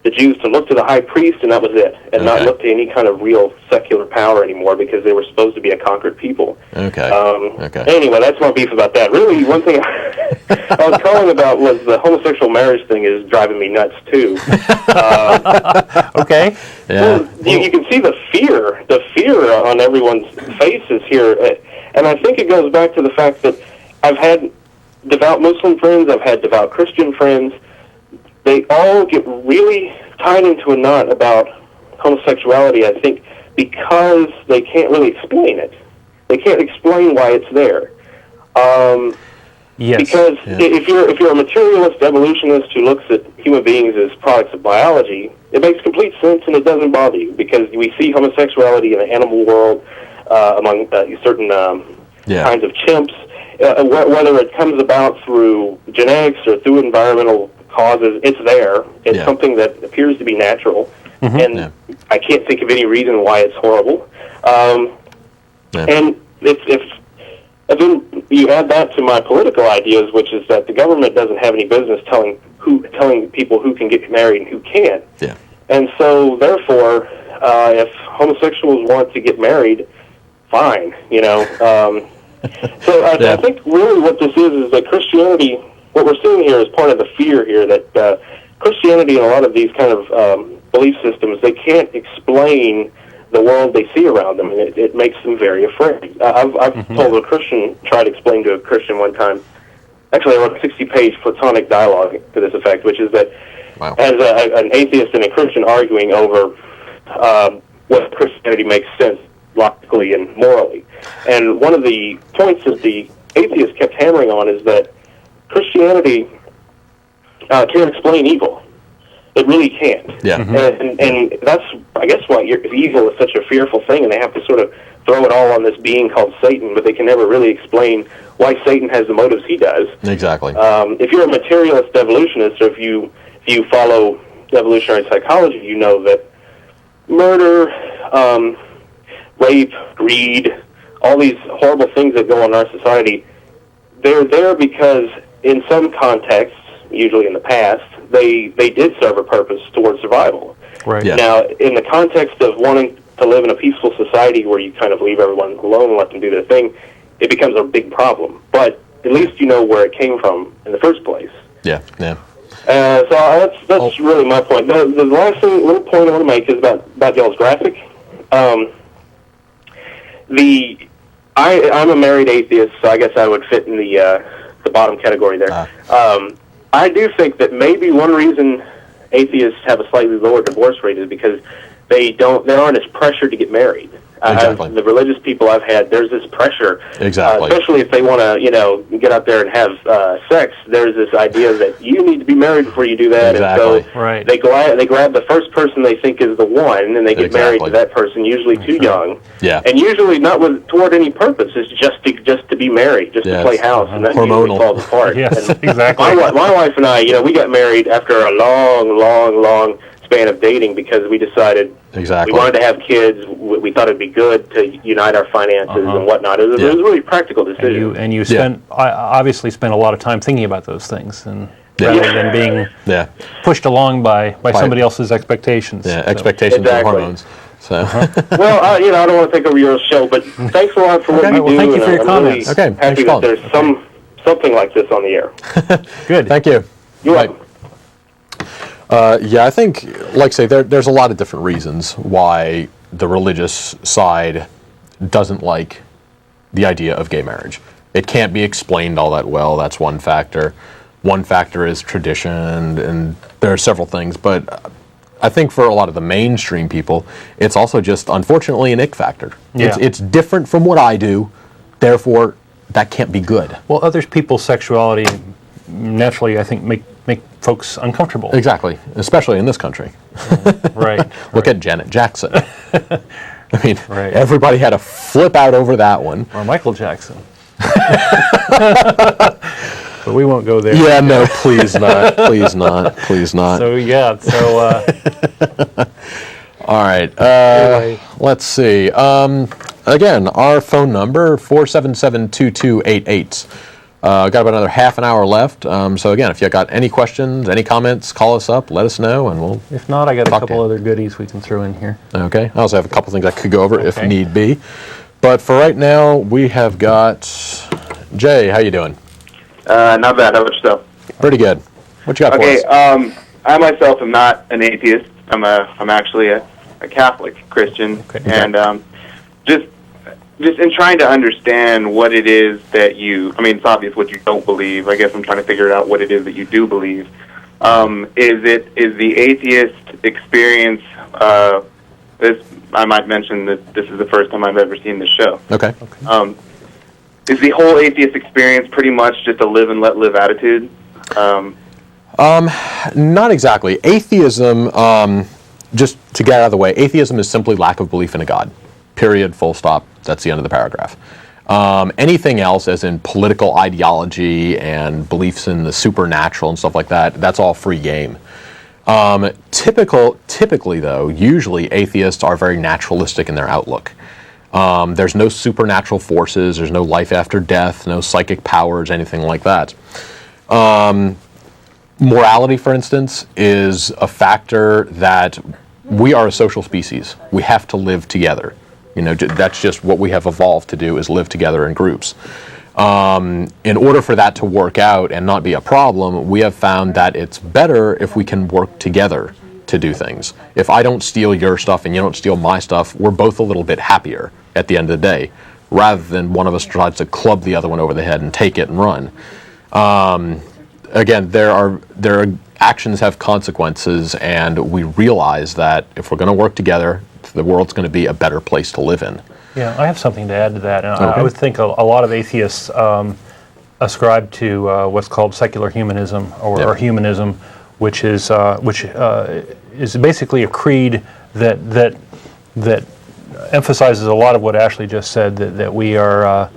the Jews to look to the high priest, and that was it, and not look to any kind of real secular power anymore because they were supposed to be a conquered people. Anyway, that's my beef about that. Really, one thing I was calling about was the homosexual marriage thing is driving me nuts, too. Okay. Well, you can see the fear on everyone's faces here, and I think it goes back to the fact that I've had devout Muslim friends, I've had devout Christian friends. They all get really tied into a knot about homosexuality, I think, because they can't really explain it. They can't explain why it's there. Because if you're a materialist evolutionist who looks at human beings as products of biology, it makes complete sense and it doesn't bother you because we see homosexuality in the animal world among certain kinds of chimps. Whether it comes about through genetics or through environmental causes, it's there. It's something that appears to be natural, and I can't think of any reason why it's horrible. And if then you add that to my political ideas, which is that the government doesn't have any business telling people who can get married and who can't. Yeah. And so, therefore, if homosexuals want to get married, fine, So I think really what this is that Christianity, what we're seeing here is part of the fear here that Christianity and a lot of these kind of belief systems, they can't explain the world they see around them, and it makes them very afraid. I've told a Christian, tried to explain to a Christian one time, actually I wrote a 60-page Platonic dialogue to this effect, which is that as an atheist and a Christian arguing over what Christianity makes sense logically and morally. And one of the points that the atheist kept hammering on is that Christianity can't explain evil. It really can't. Yeah. And that's, I guess, why evil is such a fearful thing, and they have to sort of throw it all on this being called Satan, but they can never really explain why Satan has the motives he does. Exactly. If you're a materialist evolutionist, or if you follow evolutionary psychology, you know that murder, rape, greed, all these horrible things that go on in our society, they're there because in some contexts, usually in the past, they did serve a purpose towards survival. Right. Yeah. Now, in the context of wanting to live in a peaceful society where you kind of leave everyone alone and let them do their thing, it becomes a big problem. But at least you know where it came from in the first place. Yeah, yeah. So that's really my point. The last little point I want to make is about y'all's graphic. I'm a married atheist, so I guess I would fit in the bottom category there. I do think that maybe one reason atheists have a slightly lower divorce rate is because they aren't as pressured to get married. Exactly. The religious people I've had, there's this pressure. Exactly. Especially if they want to, get out there and have sex. There's this idea that you need to be married before you do that. Exactly. And so Right. they grab the first person they think is the one, and they get married to that person, usually too young. Yeah. And usually not toward any purpose. It's just to be married, just to play house, and that usually falls apart. Yes, and exactly. My wife and I, we got married after a long span of dating because we decided we wanted to have kids. We thought it'd be good to unite our finances and whatnot. It was a really practical decision. And you obviously spent a lot of time thinking about those things, and rather than being pushed along by somebody else's expectations. Yeah, expectations and hormones. So. Well, I don't want to take over your show, but thanks a lot for what you do. Well, thank you for your comments. Really happy that there's something like this on the air. Good. Thank you. You're welcome. I think, like I say, there's a lot of different reasons why the religious side doesn't like the idea of gay marriage. It can't be explained all that well. That's one factor. One factor is tradition, and there are several things. But I think for a lot of the mainstream people, it's also just, unfortunately, an ick factor. Yeah. It's different from what I do, therefore, that can't be good. Well, other people's sexuality naturally, I think, make folks uncomfortable. Exactly, especially in this country. Right. Look at Janet Jackson. I mean, Right. everybody had to flip out over that one. Or Michael Jackson. But we won't go there. Yeah, no, please not. Please not. Please not. So yeah, All right. Anyway. Let's see. Again, our phone number, 477-2288. Got about another half an hour left. So again, if you got any questions, any comments, call us up, let us know, and we'll... if not, I got a Talk couple to you. other goodies we can throw in here. Okay. I also have a couple things I could go over if Okay. need be. But for right now, we have got... Jay, how you doing? Not bad. How about yourself? Pretty good. What you got for Okay, us? I myself am not an atheist. I'm actually a Catholic Christian, Okay. and just in trying to understand what it is that you. I mean, it's obvious what you don't believe. I guess I'm trying to figure out what it is that you do believe. Is the atheist experience? This I might mention that this is the first time I've ever seen this show. Okay. Is the whole atheist experience pretty much just a live and let live attitude? Not exactly. Atheism, just to get out of the way, atheism is simply lack of belief in a God. Period, full stop. That's the end of the paragraph. Anything else, as in political ideology and beliefs in the supernatural and stuff like that, that's all free game. Typically, though, usually atheists are very naturalistic in their outlook. There's no supernatural forces, there's no life after death, no psychic powers, anything like that. Morality, for instance, is a factor that we are a social species. We have to live together. You know, that's just what we have evolved to do, is live together in groups. In order for that to work out and not be a problem, we have found that it's better if we can work together to do things. If I don't steal your stuff and you don't steal my stuff, we're both a little bit happier at the end of the day, rather than one of us tries to club the other one over the head and take it and run. Again, there are actions have consequences, and we realize that if we're going to work together, the world's going to be a better place to live in. Yeah, I have something to add to that. And Okay. I would think a lot of atheists ascribe to what's called secular humanism or humanism, which is basically a creed that emphasizes a lot of what Ashley just said. That we are,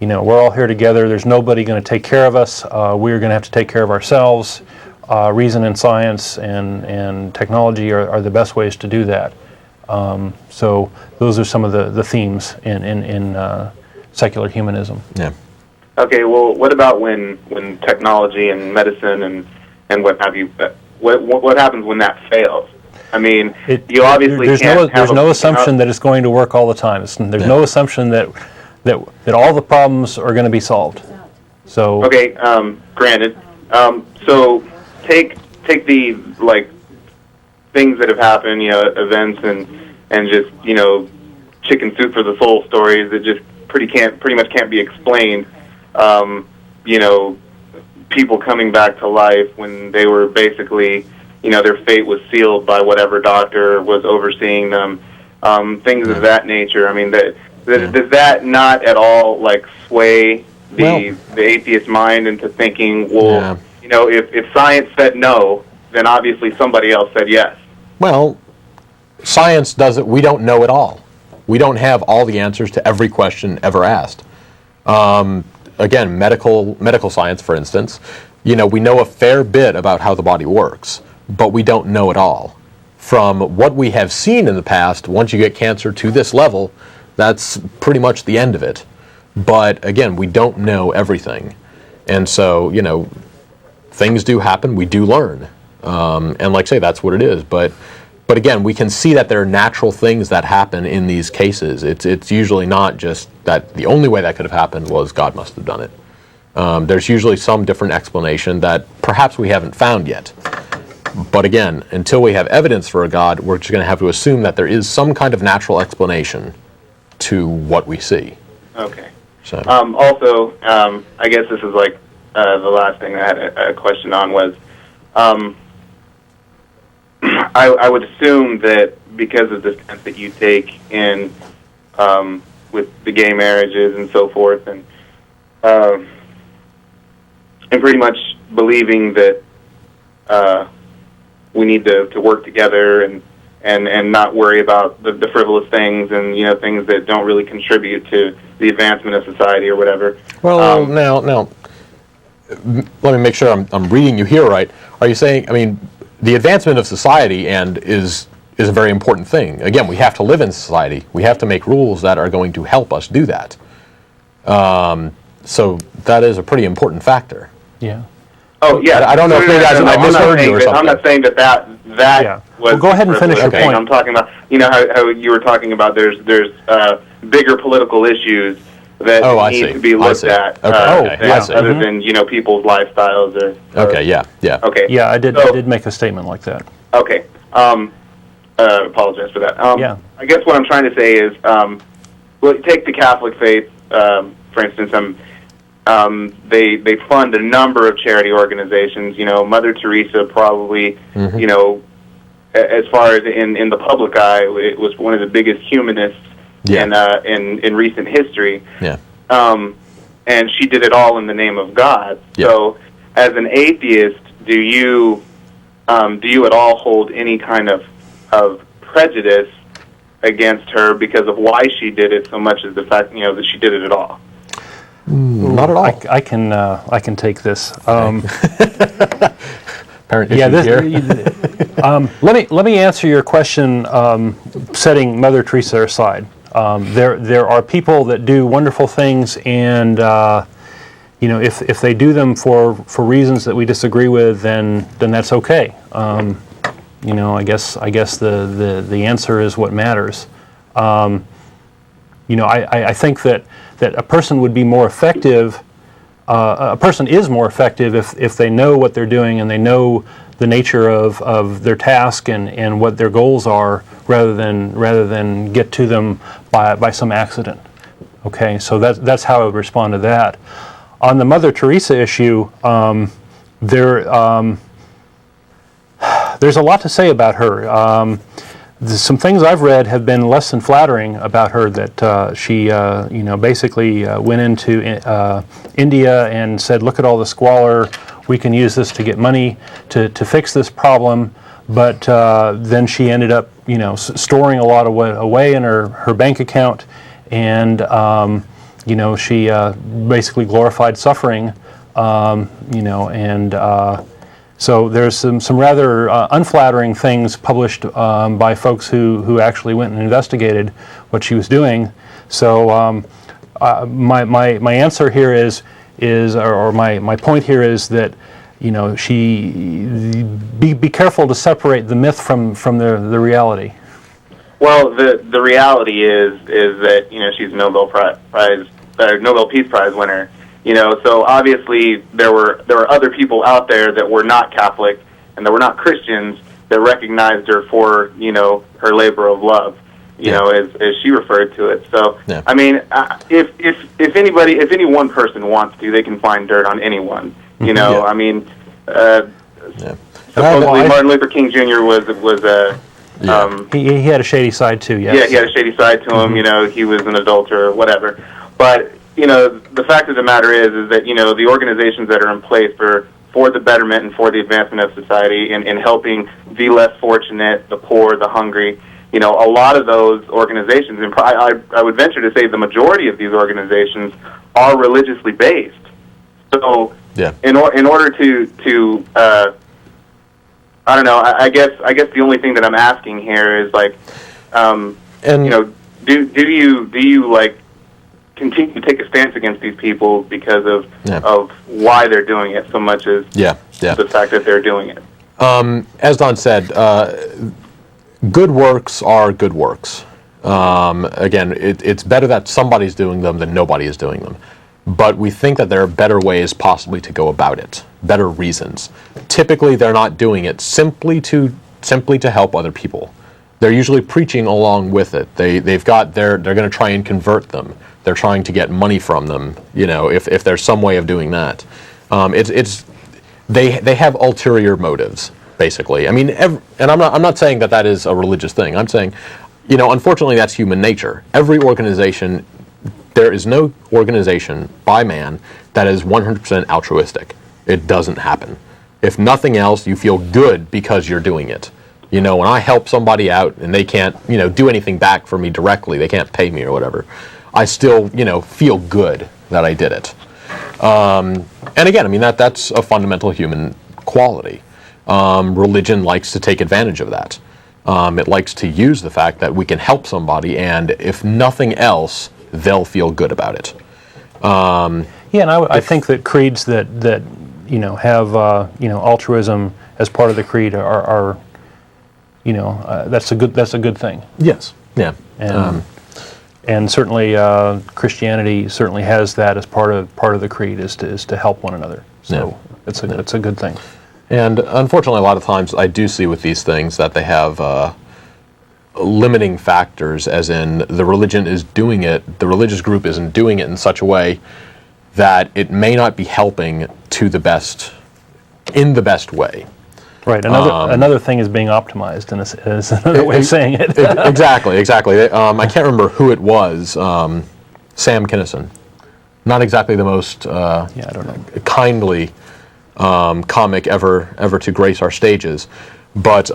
we're all here together. There's nobody going to take care of us. We're going to have to take care of ourselves. Reason and science and technology are the best ways to do that. So those are some of the themes in secular humanism. Yeah. Okay, well, what about when technology and medicine and what have you? What happens when that fails? I mean, you obviously there's can't. There's no assumption that it's going to work all the time. There's no assumption that all the problems are going to be solved. So okay, granted. So take the things that have happened, events and just chicken soup for the soul stories that just pretty much can't be explained. People coming back to life when they were basically, their fate was sealed by whatever doctor was overseeing them. Things of that nature. I mean, does that not at all sway the atheist mind into thinking, well, if science said no, then obviously somebody else said yes. Well, science doesn't. We don't know it all. We don't have all the answers to every question ever asked. Again, medical science, for instance, we know a fair bit about how the body works, but we don't know it all. From what we have seen in the past, once you get cancer to this level, that's pretty much the end of it. But again, we don't know everything. And so, things do happen, we do learn. And like I say, that's what it is. But again, we can see that there are natural things that happen in these cases. It's usually not just that the only way that could have happened was God must have done it. There's usually some different explanation that perhaps we haven't found yet. But again, until we have evidence for a God, we're just going to have to assume that there is some kind of natural explanation to what we see. Okay. So. Also, I guess this is the last thing I had a question on was, I would assume that because of the stance that you take in with the gay marriages and so forth, and pretty much believing that we need to work together and not worry about the frivolous things and things that don't really contribute to the advancement of society or whatever. Well, now, let me make sure I'm reading you here right. Are you saying? I mean, the advancement of society is a very important thing. Again, we have to live in society. We have to make rules that are going to help us do that. So that is a pretty important factor. Yeah. Oh yeah. I don't know if maybe I misheard you or something. I'm not saying that Yeah. was. Well, go ahead and finish your point. I'm talking about how you were talking about there's bigger political issues that need to be looked at. Other than people's lifestyles or. Okay. Yeah. Okay. Yeah, I did make a statement like that. Okay. Apologize for that. Yeah. I guess what I'm trying to say is, take the Catholic faith, for instance. They fund a number of charity organizations. Mother Teresa probably, as far as in the public eye, it was one of the biggest humanists in recent history. Yeah. And she did it all in the name of God. Yeah. So, as an atheist, do you at all hold any kind of prejudice against her because of why she did it so much as the fact that she did it at all? Not at all. I can take this. Parent issue here. Let me answer your question, setting Mother Teresa aside. There are people that do wonderful things, and if they do them for reasons that we disagree with, then that's okay. I guess the answer is what matters. I think that a person would be more effective. A person is more effective if they know what they're doing and they know the nature of their task and what their goals are, rather than get to them by some accident. Okay, so that's how I would respond to that. On the Mother Teresa issue, there's a lot to say about her. Some things I've read have been less than flattering about her. That she, basically went into India and said, "Look at all the squalor. We can use this to get money to fix this problem." But then she ended up, storing a lot away in her bank account, and she basically glorified suffering, So there's some rather unflattering things published by folks who actually went and investigated what she was doing. So my answer here is my point here is that be careful to separate the myth from the reality. Well, the reality is that she's a Nobel Peace Prize winner. So obviously there were other people out there that were not Catholic and that were not Christians that recognized her for her labor of love, as she referred to it. So I mean, if any one person wants to, they can find dirt on anyone. I mean, supposedly Martin Luther King Jr. was he had a shady side too. Yes. Yeah, he had a shady side to him. He was an adulterer or whatever, but. The fact of the matter is that, the organizations that are in place for the betterment and for the advancement of society and helping the less fortunate, the poor, the hungry, a lot of those organizations, and I would venture to say the majority of these organizations are religiously based. So, in order to I don't know, I guess the only thing that I'm asking here is do you continue to take a stance against these people because of why they're doing it so much as the fact that they're doing it? As Don said, good works are good works. Again, it's better that somebody's doing them than nobody is doing them. But we think that there are better ways possibly to go about it, better reasons. Typically, they're not doing it simply to help other people. They're usually preaching along with it. They're going to try and convert them. They're trying to get money from them, if there's some way of doing that. They have ulterior motives. basically. I mean, and I'm not saying that is a religious thing. I'm saying, unfortunately, that's human nature. Every organization, there is no organization by man that is 100% altruistic. It doesn't happen. If nothing else, you feel good because you're doing it. When I help somebody out and they can't, do anything back for me directly, they can't pay me or whatever, I still, feel good that I did it. And again, I mean, that's a fundamental human quality. Religion likes to take advantage of that. It likes to use the fact that we can help somebody, and if nothing else, they'll feel good about it. Yeah, and I think that creeds that have altruism as part of the creed are that's a good thing. Yes. Yeah. And certainly Christianity certainly has that as part of the creed is to help one another. So it's a good thing. And unfortunately, a lot of times I do see with these things that they have limiting factors, as in the religious group isn't doing it in such a way that it may not be helping in the best way. Right. Another thing is being optimized, and is another way of saying it. Exactly. I can't remember who it was. Sam Kinison. Not exactly the most I don't know. kindly comic ever to grace our stages, but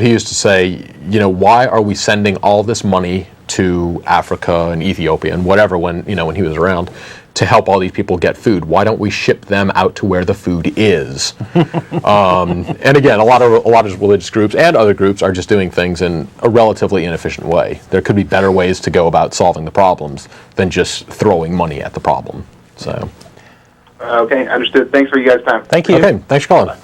he used to say, why are we sending all this money to Africa and Ethiopia and whatever when he was around to help all these people get food? Why don't we ship them out to where the food is? And again, a lot of religious groups and other groups are just doing things in a relatively inefficient way. There could be better ways to go about solving the problems than just throwing money at the problem. So. Okay, understood. Thanks for you guys' time. Thank you. Okay, thanks for calling.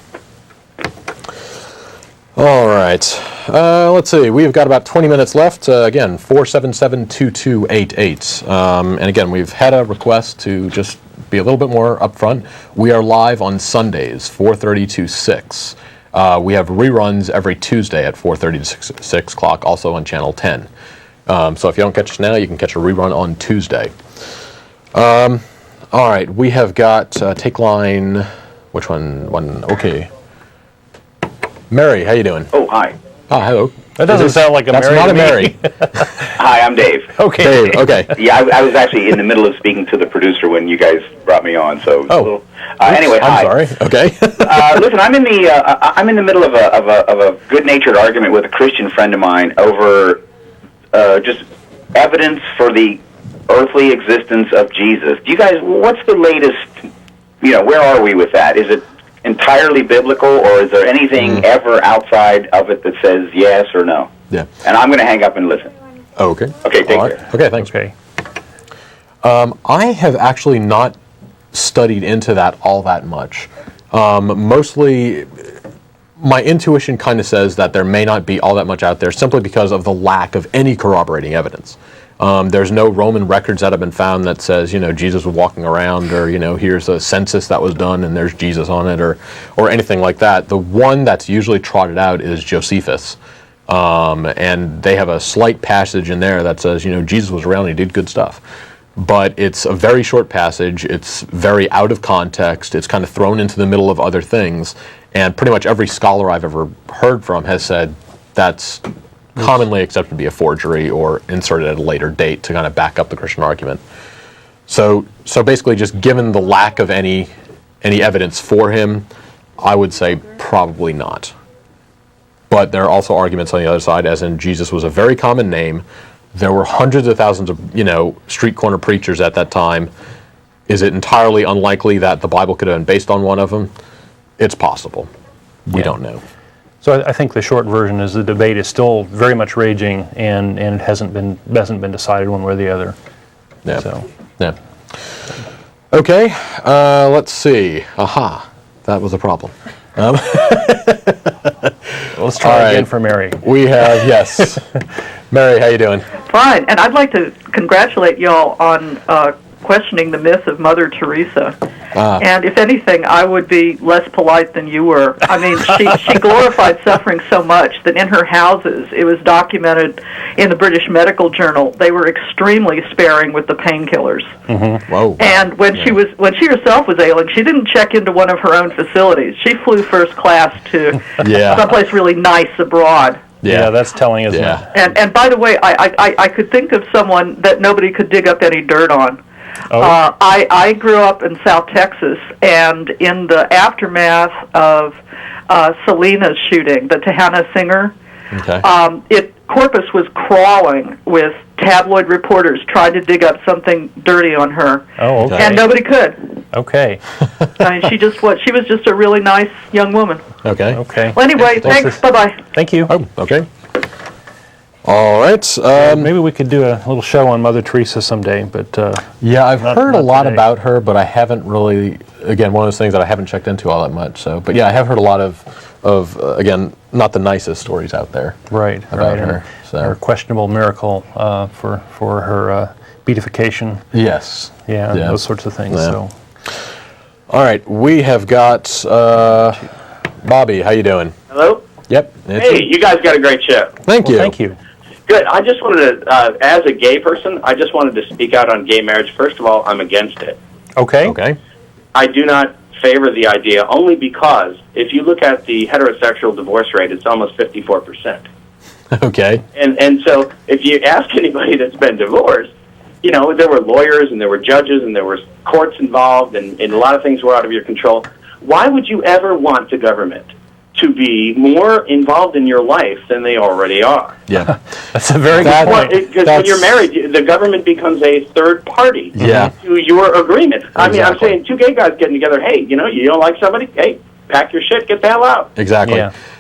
All right. Let's see. We've got about 20 minutes left. Again, 477-2288. And again, we've had a request to just be a little bit more upfront. We are live on Sundays, 4:30 to 6. We have reruns every Tuesday at 4:30 to 6 o'clock, also on Channel 10. So if you don't catch us now, you can catch a rerun on Tuesday. All right. We have got take line. Which one? Okay. Mary, how you doing? Oh, hi. Oh, hello. That doesn't sound like a Mary. That's not a Mary. Hi, I'm Dave. Okay. Dave, okay. Yeah, I was actually in the middle of speaking to the producer when you guys brought me on. So anyway, hi. I'm sorry. Okay. Listen, I'm in the middle of a good-natured argument with a Christian friend of mine over just evidence for the earthly existence of Jesus. Do you guys? What's the latest? Where are we with that? Is it entirely biblical, or is there anything ever outside of it that says yes or no? Yeah. And I'm going to hang up and listen. Oh, okay. Okay, take care. Okay, thanks. Okay. I have actually not studied into that all that much. Mostly, my intuition kind of says that there may not be all that much out there simply because of the lack of any corroborating evidence. There's no Roman records that have been found that says, Jesus was walking around, or, here's a census that was done and there's Jesus on it, or anything like that. The one that's usually trotted out is Josephus. And they have a slight passage in there that says, Jesus was around and he did good stuff. But it's a very short passage. It's very out of context. It's kind of thrown into the middle of other things. And pretty much every scholar I've ever heard from has said that's commonly accepted to be a forgery or inserted at a later date to kind of back up the Christian argument. So basically, just given the lack of any evidence for him, I would say probably not. But there are also arguments on the other side, as in Jesus was a very common name. There were hundreds of thousands of street corner preachers at that time. Is it entirely unlikely that the Bible could have been based on one of them? It's possible. We don't know. So I think the short version is the debate is still very much raging, and it hasn't been decided one way or the other. Yeah. So. Yeah. Okay. Let's see. Aha. That was a problem. Let's try again for Mary. We have Mary. How you doing? Fine, and I'd like to congratulate y'all on questioning the myth of Mother Teresa. And if anything, I would be less polite than you were. I mean, she glorified suffering so much that in her houses, it was documented in the British Medical Journal, they were extremely sparing with the painkillers. Mm-hmm. Whoa. And when she herself was ailing, she didn't check into one of her own facilities. She flew first class to someplace really nice abroad. Yeah, that's telling, isn't it? And by the way, I could think of someone that nobody could dig up any dirt on. Oh. I grew up in South Texas, and in the aftermath of Selena's shooting, the Tejana singer, Corpus was crawling with tabloid reporters trying to dig up something dirty on her. Oh, okay. And nobody could. Okay. I mean, she was just a really nice young woman. Okay. Okay. Well, anyway, thanks. Bye-bye. Thank you. Oh, okay. All right. Maybe we could do a little show on Mother Teresa someday, but yeah, I've heard a lot today. about her, but I haven't really. Again, one of those things that I haven't checked into all that much. So, but yeah, I have heard a lot of again, not the nicest stories out there. Right. About her. So. Her questionable miracle for her beatification. Yes. Yeah, those sorts of things. Yeah. So. All right, we have got Bobby. How you doing? Hello? Yep. Hey, you guys got a great show. Thank you. Thank you. Good. I just wanted to, as a gay person, I just wanted to speak out on gay marriage. First of all, I'm against it. Okay. Okay. I do not favor the idea, only because if you look at the heterosexual divorce rate, it's almost 54%. Okay. And so if you ask anybody that's been divorced, you know, there were lawyers and there were judges and there were courts involved and a lot of things were out of your control. Why would you ever want the government to be more involved in your life than they already are? Yeah. That's a very good point. Because when you're married, the government becomes a third party to your agreement. I mean, I'm saying two gay guys getting together, hey, you know, you don't like somebody? Hey, pack your shit, get the hell out. Exactly.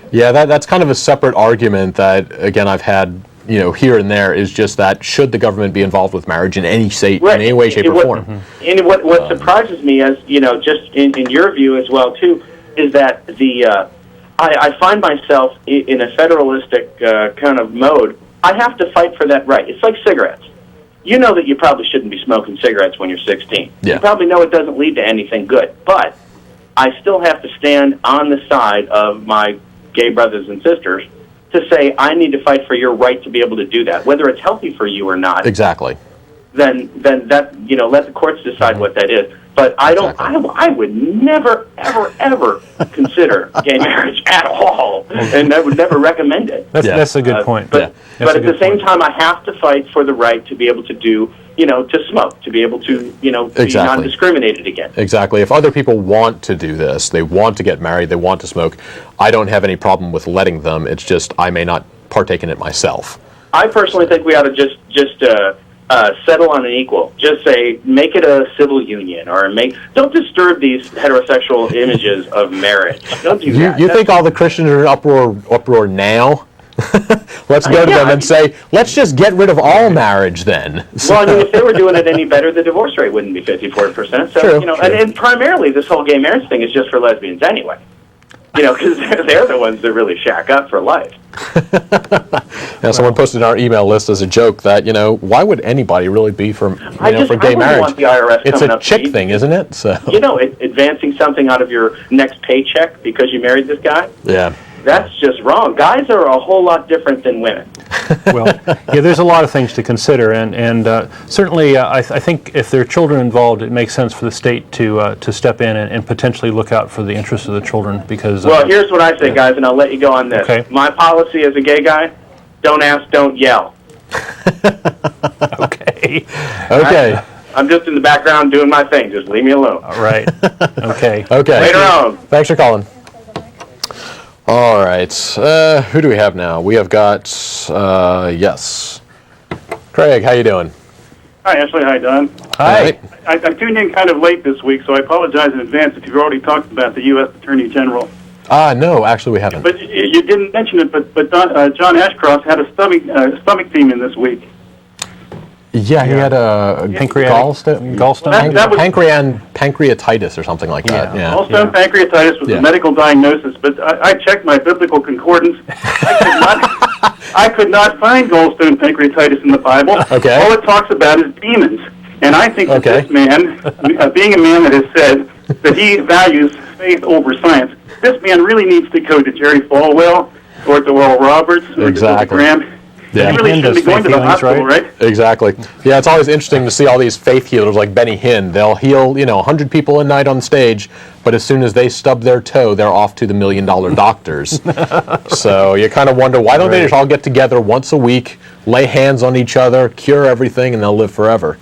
Yeah, that's kind of a separate argument that, again, I've had, you know, here and there, is just that should the government be involved with marriage in any in any way, shape, or form? And what surprises me, as you know, just in your view as well too, is that I find myself in a federalistic kind of mode. I have to fight for that right. It's like cigarettes. You know that you probably shouldn't be smoking cigarettes when you're 16. Yeah. You probably know it doesn't lead to anything good, but I still have to stand on the side of my gay brothers and sisters to say, I need to fight for your right to be able to do that. Whether it's healthy for you or not, Exactly. then that, you know, let the courts decide what that is. But I don't. I would never, ever, ever consider gay marriage at all, and I would never recommend it. That's a good point. But at the same time, I have to fight for the right to be able to do, you know, to smoke, to be able to, you know, be non-discriminated against. Exactly. If other people want to do this, they want to get married, they want to smoke, I don't have any problem with letting them. It's just I may not partake in it myself. I personally think we ought to just settle on an equal. Just say, make it a civil union, or don't disturb these heterosexual images of marriage. Don't do that. You think all the Christians are in uproar now? Let's go to them and say, let's just get rid of all marriage then. Well, I mean, if they were doing it any better, the divorce rate wouldn't be 54%. So, True, you know, and primarily this whole gay marriage thing is just for lesbians anyway. You know, because they're the ones that really shack up for life. Yeah, someone posted in our email list as a joke that, you know, why would anybody really be for gay marriage? Want the IRS it's coming a up chick thing, isn't it? So you know, advancing something out of your next paycheck because you married this guy. Yeah. That's just wrong. Guys are a whole lot different than women. Well, yeah, there's a lot of things to consider, and certainly I think if there are children involved, it makes sense for the state to step in and potentially look out for the interests of the children. Because well, here's what I say, guys, and I'll let you go on this. Okay. My policy as a gay guy: don't ask, don't yell. Okay. Okay. I'm just in the background doing my thing. Just leave me alone. All right. Okay. Okay. Later on. Thanks for calling. All right. Who do we have now? We have got, yes. Craig, how you doing? Hi, Ashley. Hi, Don. Hi. I tuned in kind of late this week, so I apologize in advance if you've already talked about the U.S. Attorney General. No, actually we haven't. But you didn't mention it, but John Ashcroft had a stomach theme in this week. Yeah, he had a gallstone, pancreatitis or something like that. Yeah. Gallstone pancreatitis was a medical diagnosis, but I checked my biblical concordance. I could not find gallstone pancreatitis in the Bible. Okay. All it talks about is demons. And I think that this man, being a man that has said that he values faith over science, this man really needs to go to Jerry Falwell or to Oral Roberts or to Graham. Yeah. He really shouldn't be going to the hospital, right? Exactly. Yeah, it's always interesting to see all these faith healers like Benny Hinn. They'll heal, 100 people a night on stage, but as soon as they stub their toe, they're off to the $1 million doctors. So you kind of wonder, why don't they just all get together once a week, lay hands on each other, cure everything, and they'll live forever?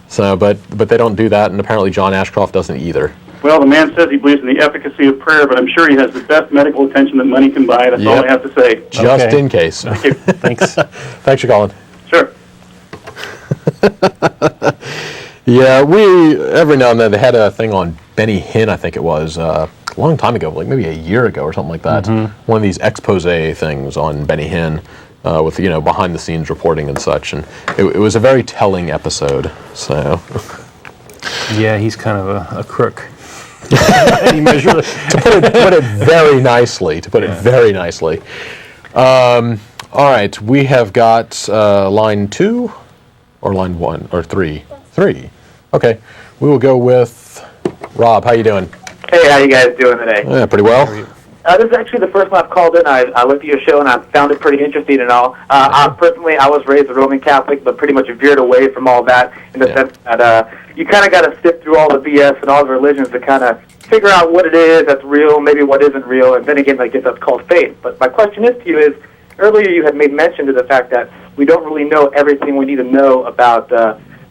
So, but they don't do that, and apparently John Ashcroft doesn't either. Well, the man says he believes in the efficacy of prayer, but I'm sure he has the best medical attention that money can buy. That's all I have to say. Just in case. Thank you. Thanks. Thanks for calling. Sure. Yeah, every now and then they had a thing on Benny Hinn, I think it was, a long time ago, like maybe a year ago or something like that. One of these expose things on Benny Hinn with, behind the scenes reporting and such. And it was a very telling episode, so. Yeah, he's kind of a crook. to put it very nicely. All right, we have got line 2 or line 1 or 3. 3. Okay, we will go with Rob. How you doing? Hey, how you guys doing today? Yeah, pretty well. This is actually the first time I've called in. I looked at your show and I found it pretty interesting and all. I was raised a Roman Catholic, but pretty much veered away from all that in the sense that you kind of got to sift through all the BS and all the religions to kind of figure out what it is that's real, maybe what isn't real, and then again, I guess that's called faith. But my question is to you is, earlier you had made mention to the fact that we don't really know everything we need to know about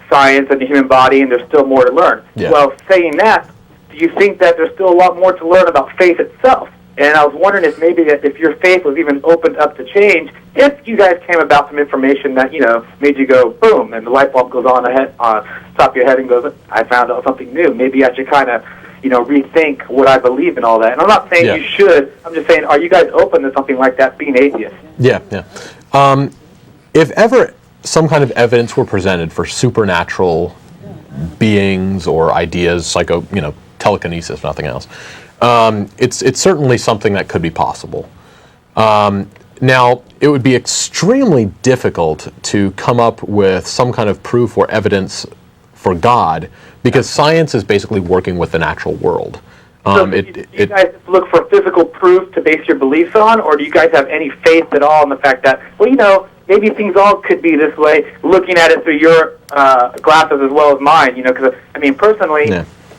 science and the human body, and there's still more to learn. Yeah. Well, saying that, do you think that there's still a lot more to learn about faith itself? And I was wondering if maybe that if your faith was even opened up to change, if you guys came about some information that, made you go, boom, and the light bulb goes on top of your head and goes, I found out something new. Maybe I should kind of, rethink what I believe and all that. And I'm not saying you should. I'm just saying, are you guys open to something like that, being atheist? Yeah. If ever some kind of evidence were presented for supernatural beings or ideas, telekinesis, nothing else, it's certainly something that could be possible. Now, it would be extremely difficult to come up with some kind of proof or evidence for God, because science is basically working with the natural world. So do you guys look for physical proof to base your beliefs on, or do you guys have any faith at all in the fact that, maybe things all could be this way, looking at it through your glasses as well as mine, because, personally,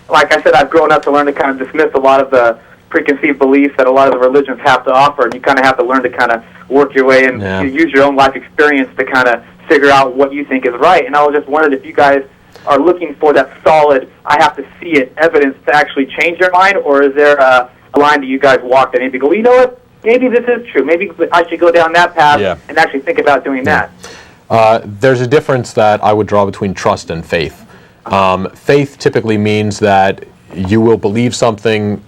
like I said, I've grown up to learn to kind of dismiss a lot of the preconceived beliefs that a lot of the religions have to offer, and you kind of have to learn to kind of work your way and use your own life experience to kind of figure out what you think is right. And I was just wondering if you guys are looking for that solid, I have to see it, evidence to actually change your mind, or is there a line that you guys walk that maybe go, you know what, maybe this is true, maybe I should go down that path and actually think about doing that? There's a difference that I would draw between trust and faith. Faith typically means that you will believe something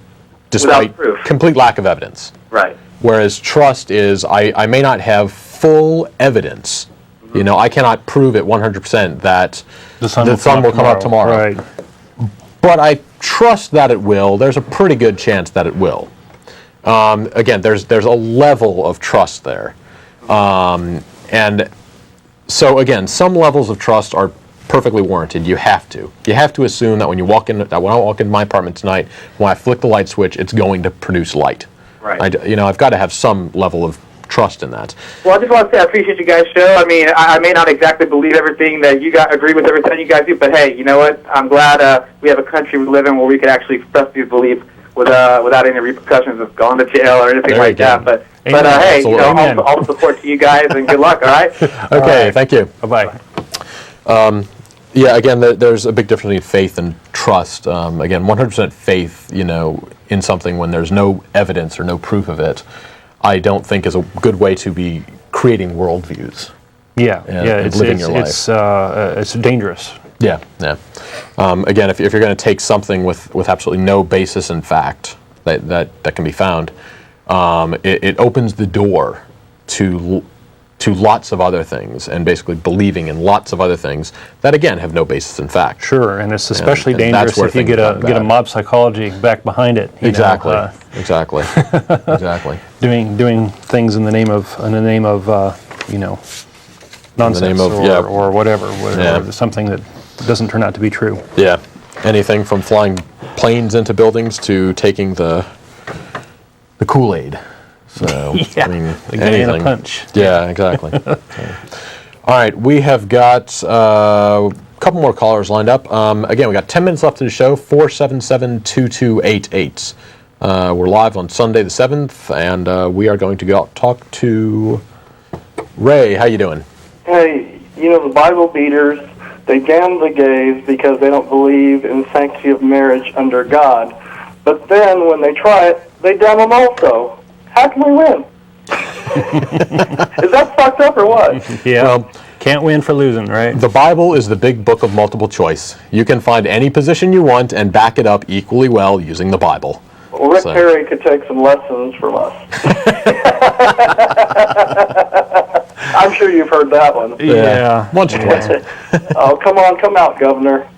despite complete lack of evidence. Right. Whereas trust is, I may not have full evidence. I cannot prove it 100% that the sun will come up tomorrow. Right. But I trust that it will. There's a pretty good chance that it will. Again, there's a level of trust there. And so again, some levels of trust are perfectly warranted. You have to assume that when I walk into my apartment tonight, when I flick the light switch, it's going to produce light. Right. I've got to have some level of trust in that. Well, I just want to say I appreciate you guys' show. I may not exactly believe everything that you guys agree with everything you guys do, but hey, you know what? I'm glad we have a country we live in where we can actually express these beliefs without any repercussions of going to jail or anything like that. But hey, all the support to you guys and good luck. All right. Okay. Thank you. Bye-bye. Yeah, again, there's a big difference between faith and trust. Again, 100% faith, in something when there's no evidence or no proof of it, I don't think is a good way to be creating worldviews. And living your life. It's dangerous. Yeah. Again, if you're going to take something with absolutely no basis in fact that can be found, it opens the door to lots of other things, and basically believing in lots of other things that again have no basis in fact. Sure, and it's especially dangerous if you get a mob psychology back behind it. Exactly. Doing things in the name of nonsense or whatever, something that doesn't turn out to be true. Yeah. Anything from flying planes into buildings to taking the Kool-Aid. So, yeah, I mean, the guy in a punch. Yeah, exactly. All right, we have got a couple more callers lined up. Again, we got 10 minutes left of the show, 477-2288. We're live on Sunday the 7th, and we are going to go out and talk to Ray. How you doing? Hey, the Bible beaters, they damn the gays because they don't believe in the sanctity of marriage under God. But then when they try it, they damn them also. How can we win? Is that fucked up or what? Yeah. Well, can't win for losing, right? The Bible is the big book of multiple choice. You can find any position you want and back it up equally well using the Bible. Well, Rick Perry could take some lessons from us. I'm sure you've heard that one. Yeah. Once or twice. Oh, come on, come out, Governor.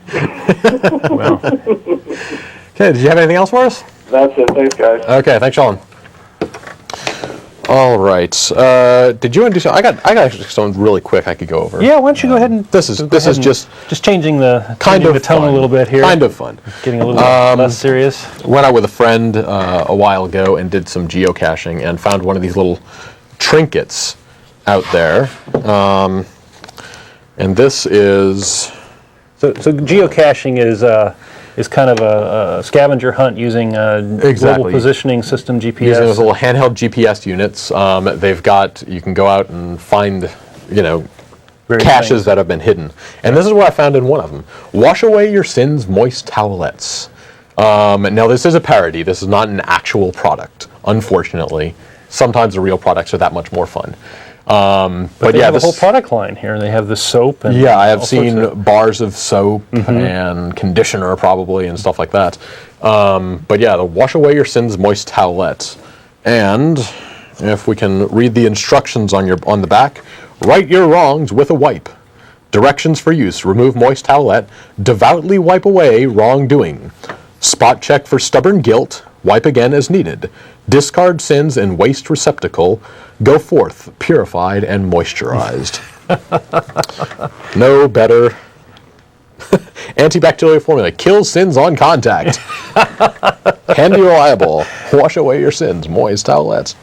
Well. Okay, did you have anything else for us? That's it. Thanks, guys. Okay, thanks, Sean. All right. Did you want to do something? I got actually something really quick I could go over. Yeah, why don't you go ahead and... This is just changing the tone fun. a little bit here. Kind of fun. Getting a little less serious. Went out with a friend a while ago and did some geocaching and found one of these little trinkets out there. And this is... So geocaching is kind of a scavenger hunt using global positioning system GPS. Using those little handheld GPS units. You can go out and find, caches that have been hidden. And this is what I found in one of them. Wash away your sins, moist towelettes. Now this is a parody. This is not an actual product, unfortunately. Sometimes the real products are that much more fun. But they have a whole product line here. They have the soap. And I have seen bars of soap and conditioner probably and stuff like that. The wash away your sins, moist towelettes. And if we can read the instructions on the back, right your wrongs with a wipe. Directions for use: remove moist towelette, devoutly wipe away wrongdoing. Spot check for stubborn guilt, wipe again as needed. Discard sins in waste receptacle. Go forth, purified and moisturized. No better antibacterial formula. Kill sins on contact. Handy reliable. Wash away your sins. Moist towelettes.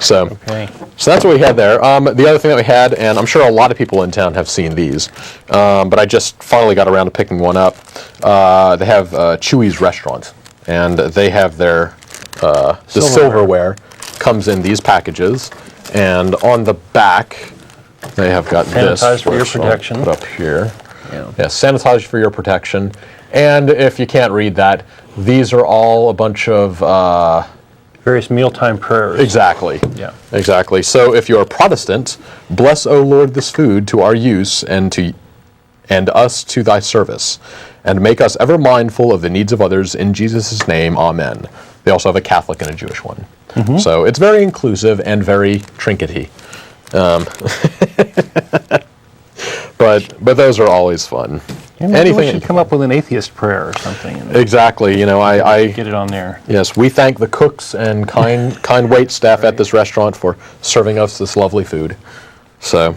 So that's what we had there. The other thing that we had, and I'm sure a lot of people in town have seen these, but I just finally got around to picking one up. They have Chuy's restaurant, and they have their the silverware comes in these packages, and on the back they have got sanitize for your protection. Put up here. Yeah, sanitize for your protection. And if you can't read that, these are all a bunch of various mealtime prayers. Exactly. Yeah. Exactly. So if you're a Protestant, bless, O Lord, this food to our use and us to thy service, and make us ever mindful of the needs of others. In Jesus' name, amen. They also have a Catholic and a Jewish one. So it's very inclusive and very trinkety. But those are always fun. Maybe we should come up with an atheist prayer or something. Exactly. I get it on there. Yes, we thank the cooks and kind wait staff at this restaurant for serving us this lovely food. So,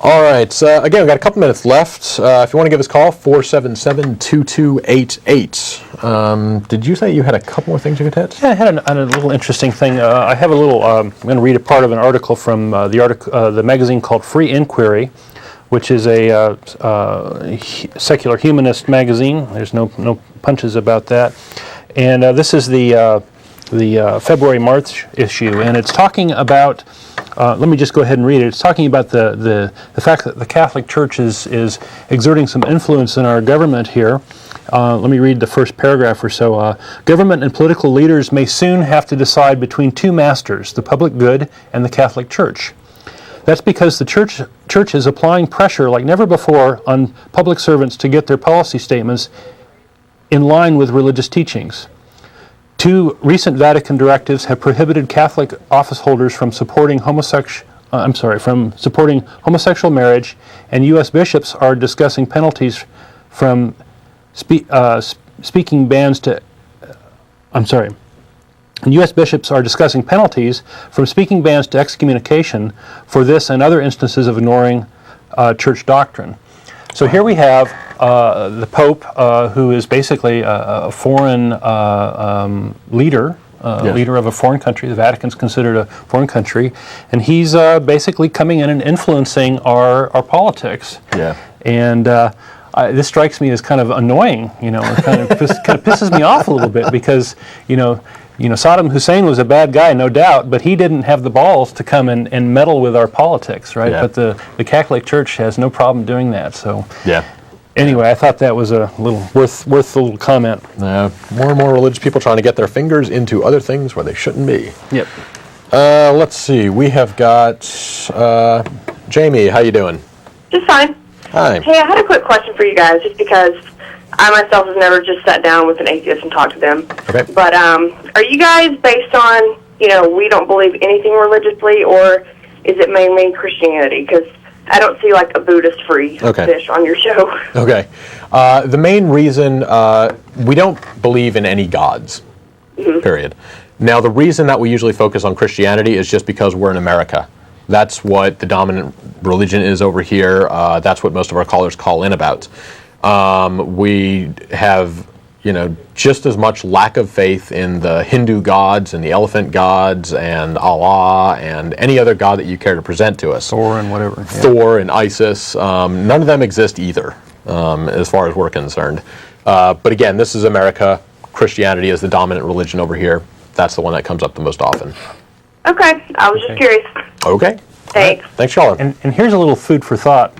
all right. Again, we've got a couple minutes left. If you want to give us a call, 477-2288. Did you say you had a couple more things you could hit? Yeah, I had a little interesting thing. I have a little. I'm going to read a part of an article from the magazine called Free Inquiry, which is a secular humanist magazine. There's no punches about that. And this is the February-March issue, and it's talking about. Let me just go ahead and read it. It's talking about the fact that the Catholic Church is exerting some influence in our government here. Let me read the first paragraph or so. Government and political leaders may soon have to decide between two masters, the public good and the Catholic Church. That's because the church is applying pressure like never before on public servants to get their policy statements in line with religious teachings. Two recent Vatican directives have prohibited Catholic office holders from supporting homosexual marriage, and U.S. bishops are discussing penalties from speaking bans to. U.S. bishops are discussing penalties from speaking bans to excommunication for this and other instances of ignoring church doctrine. So here we have the Pope, who is basically a foreign leader. Leader of a foreign country. The Vatican's considered a foreign country, and he's basically coming in and influencing our politics. Yeah. And this strikes me as kind of annoying. You know, it kind of pisses me off a little bit because you know, Saddam Hussein was a bad guy, no doubt, but he didn't have the balls to come and meddle with our politics, right? Yeah. But the Catholic Church has no problem doing that. So. Yeah. Anyway, I thought that was a little worth a little comment. More and more religious people trying to get their fingers into other things where they shouldn't be. Yep. Let's see. We have got Jamie. How you doing? Just fine. Hi. Hey, I had a quick question for you guys, just because I myself have never just sat down with an atheist and talked to them. Okay. But are you guys based on, we don't believe anything religiously, or is it mainly Christianity? Because I don't see like a Buddhist-free dish on your show. Okay. The main reason, we don't believe in any gods, period. Now, the reason that we usually focus on Christianity is just because we're in America. That's what the dominant religion is over here. That's what most of our callers call in about. We have, just as much lack of faith in the Hindu gods and the elephant gods and Allah and any other god that you care to present to us. Thor and whatever. Thor and Isis. None of them exist either, as far as we're concerned. But again, this is America. Christianity is the dominant religion over here. That's the one that comes up the most often. Okay. I was just curious. Okay. Thanks. Right. Thanks, Charlotte. And here's a little food for thought.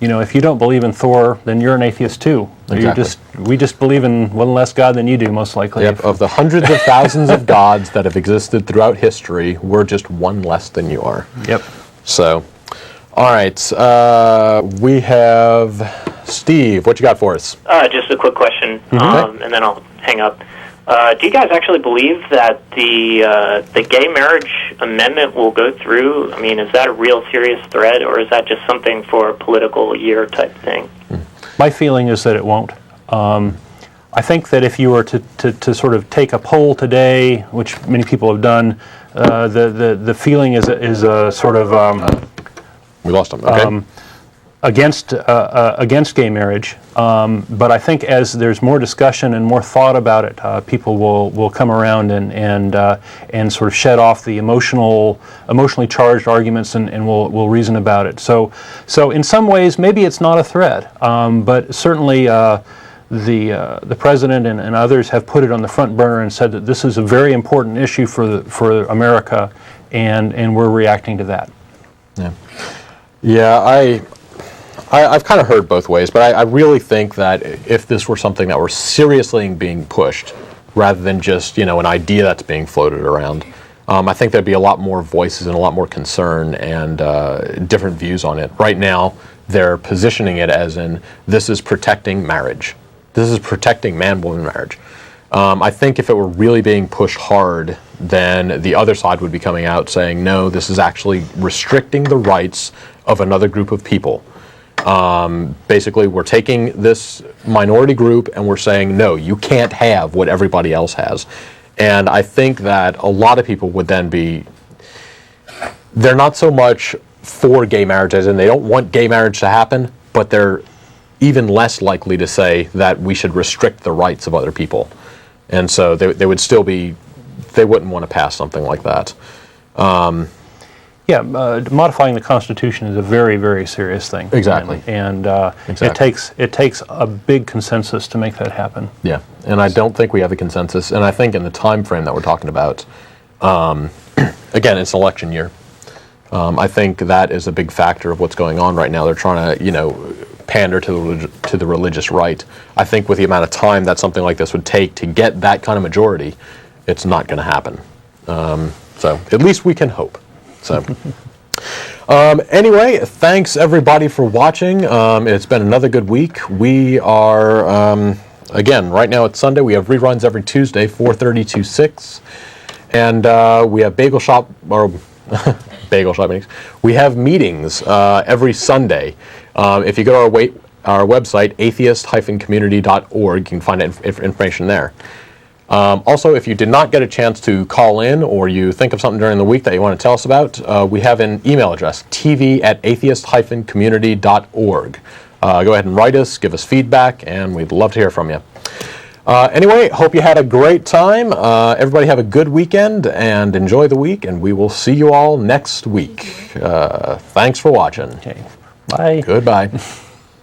If you don't believe in Thor, then you're an atheist too. Exactly. We just believe in one less God than you do, most likely. Yep. Of the hundreds of thousands of gods that have existed throughout history, we're just one less than you are. Yep. So, all right. We have Steve. What you got for us? Just a quick question, and then I'll hang up. Do you guys actually believe that the gay marriage amendment will go through? I mean, is that a real serious threat, or is that just something for a political year type thing? My feeling is that it won't. I think that if you were to sort of take a poll today, which many people have done, the feeling is a sort of we lost him. Okay. Against gay marriage, but I think as there's more discussion and more thought about it, people will come around and sort of shed off the emotionally charged arguments and will reason about it. So in some ways, maybe it's not a threat, but certainly the president and others have put it on the front burner and said that this is a very important issue for America, and we're reacting to that. Yeah, I've kind of heard both ways, but I really think that if this were something that were seriously being pushed, rather than just an idea that's being floated around, I think there'd be a lot more voices and a lot more concern and different views on it. Right now, they're positioning it as in this is protecting marriage. This is protecting man-woman marriage. I think if it were really being pushed hard, then the other side would be coming out saying, no, this is actually restricting the rights of another group of people. Basically, we're taking this minority group and we're saying, no, you can't have what everybody else has. And I think that a lot of people would then they're not so much for gay marriage as in they don't want gay marriage to happen, but they're even less likely to say that we should restrict the rights of other people. And so they would still they wouldn't want to pass something like that. Modifying the Constitution is a very, very serious thing. Exactly. And exactly. It takes a big consensus to make that happen. Yeah, and I don't think we have a consensus. And I think in the time frame that we're talking about, again, it's an election year. I think that is a big factor of what's going on right now. They're trying to, pander to the religious right. I think with the amount of time that something like this would take to get that kind of majority, it's not going to happen. So at least we can hope. So, anyway, thanks everybody for watching. It's been another good week. We are, again, right now it's Sunday. We have reruns every Tuesday, 4:30 to 6. And we have bagel shop meetings. We have meetings every Sunday. If you go to our website, atheist-community.org, you can find information there. Also, if you did not get a chance to call in or you think of something during the week that you want to tell us about, we have an email address, tv@atheist-community.org. Go ahead and write us, give us feedback, and we'd love to hear from you. Anyway, hope you had a great time. Everybody have a good weekend and enjoy the week, and we will see you all next week. Thanks for watching. Okay. Bye. Goodbye.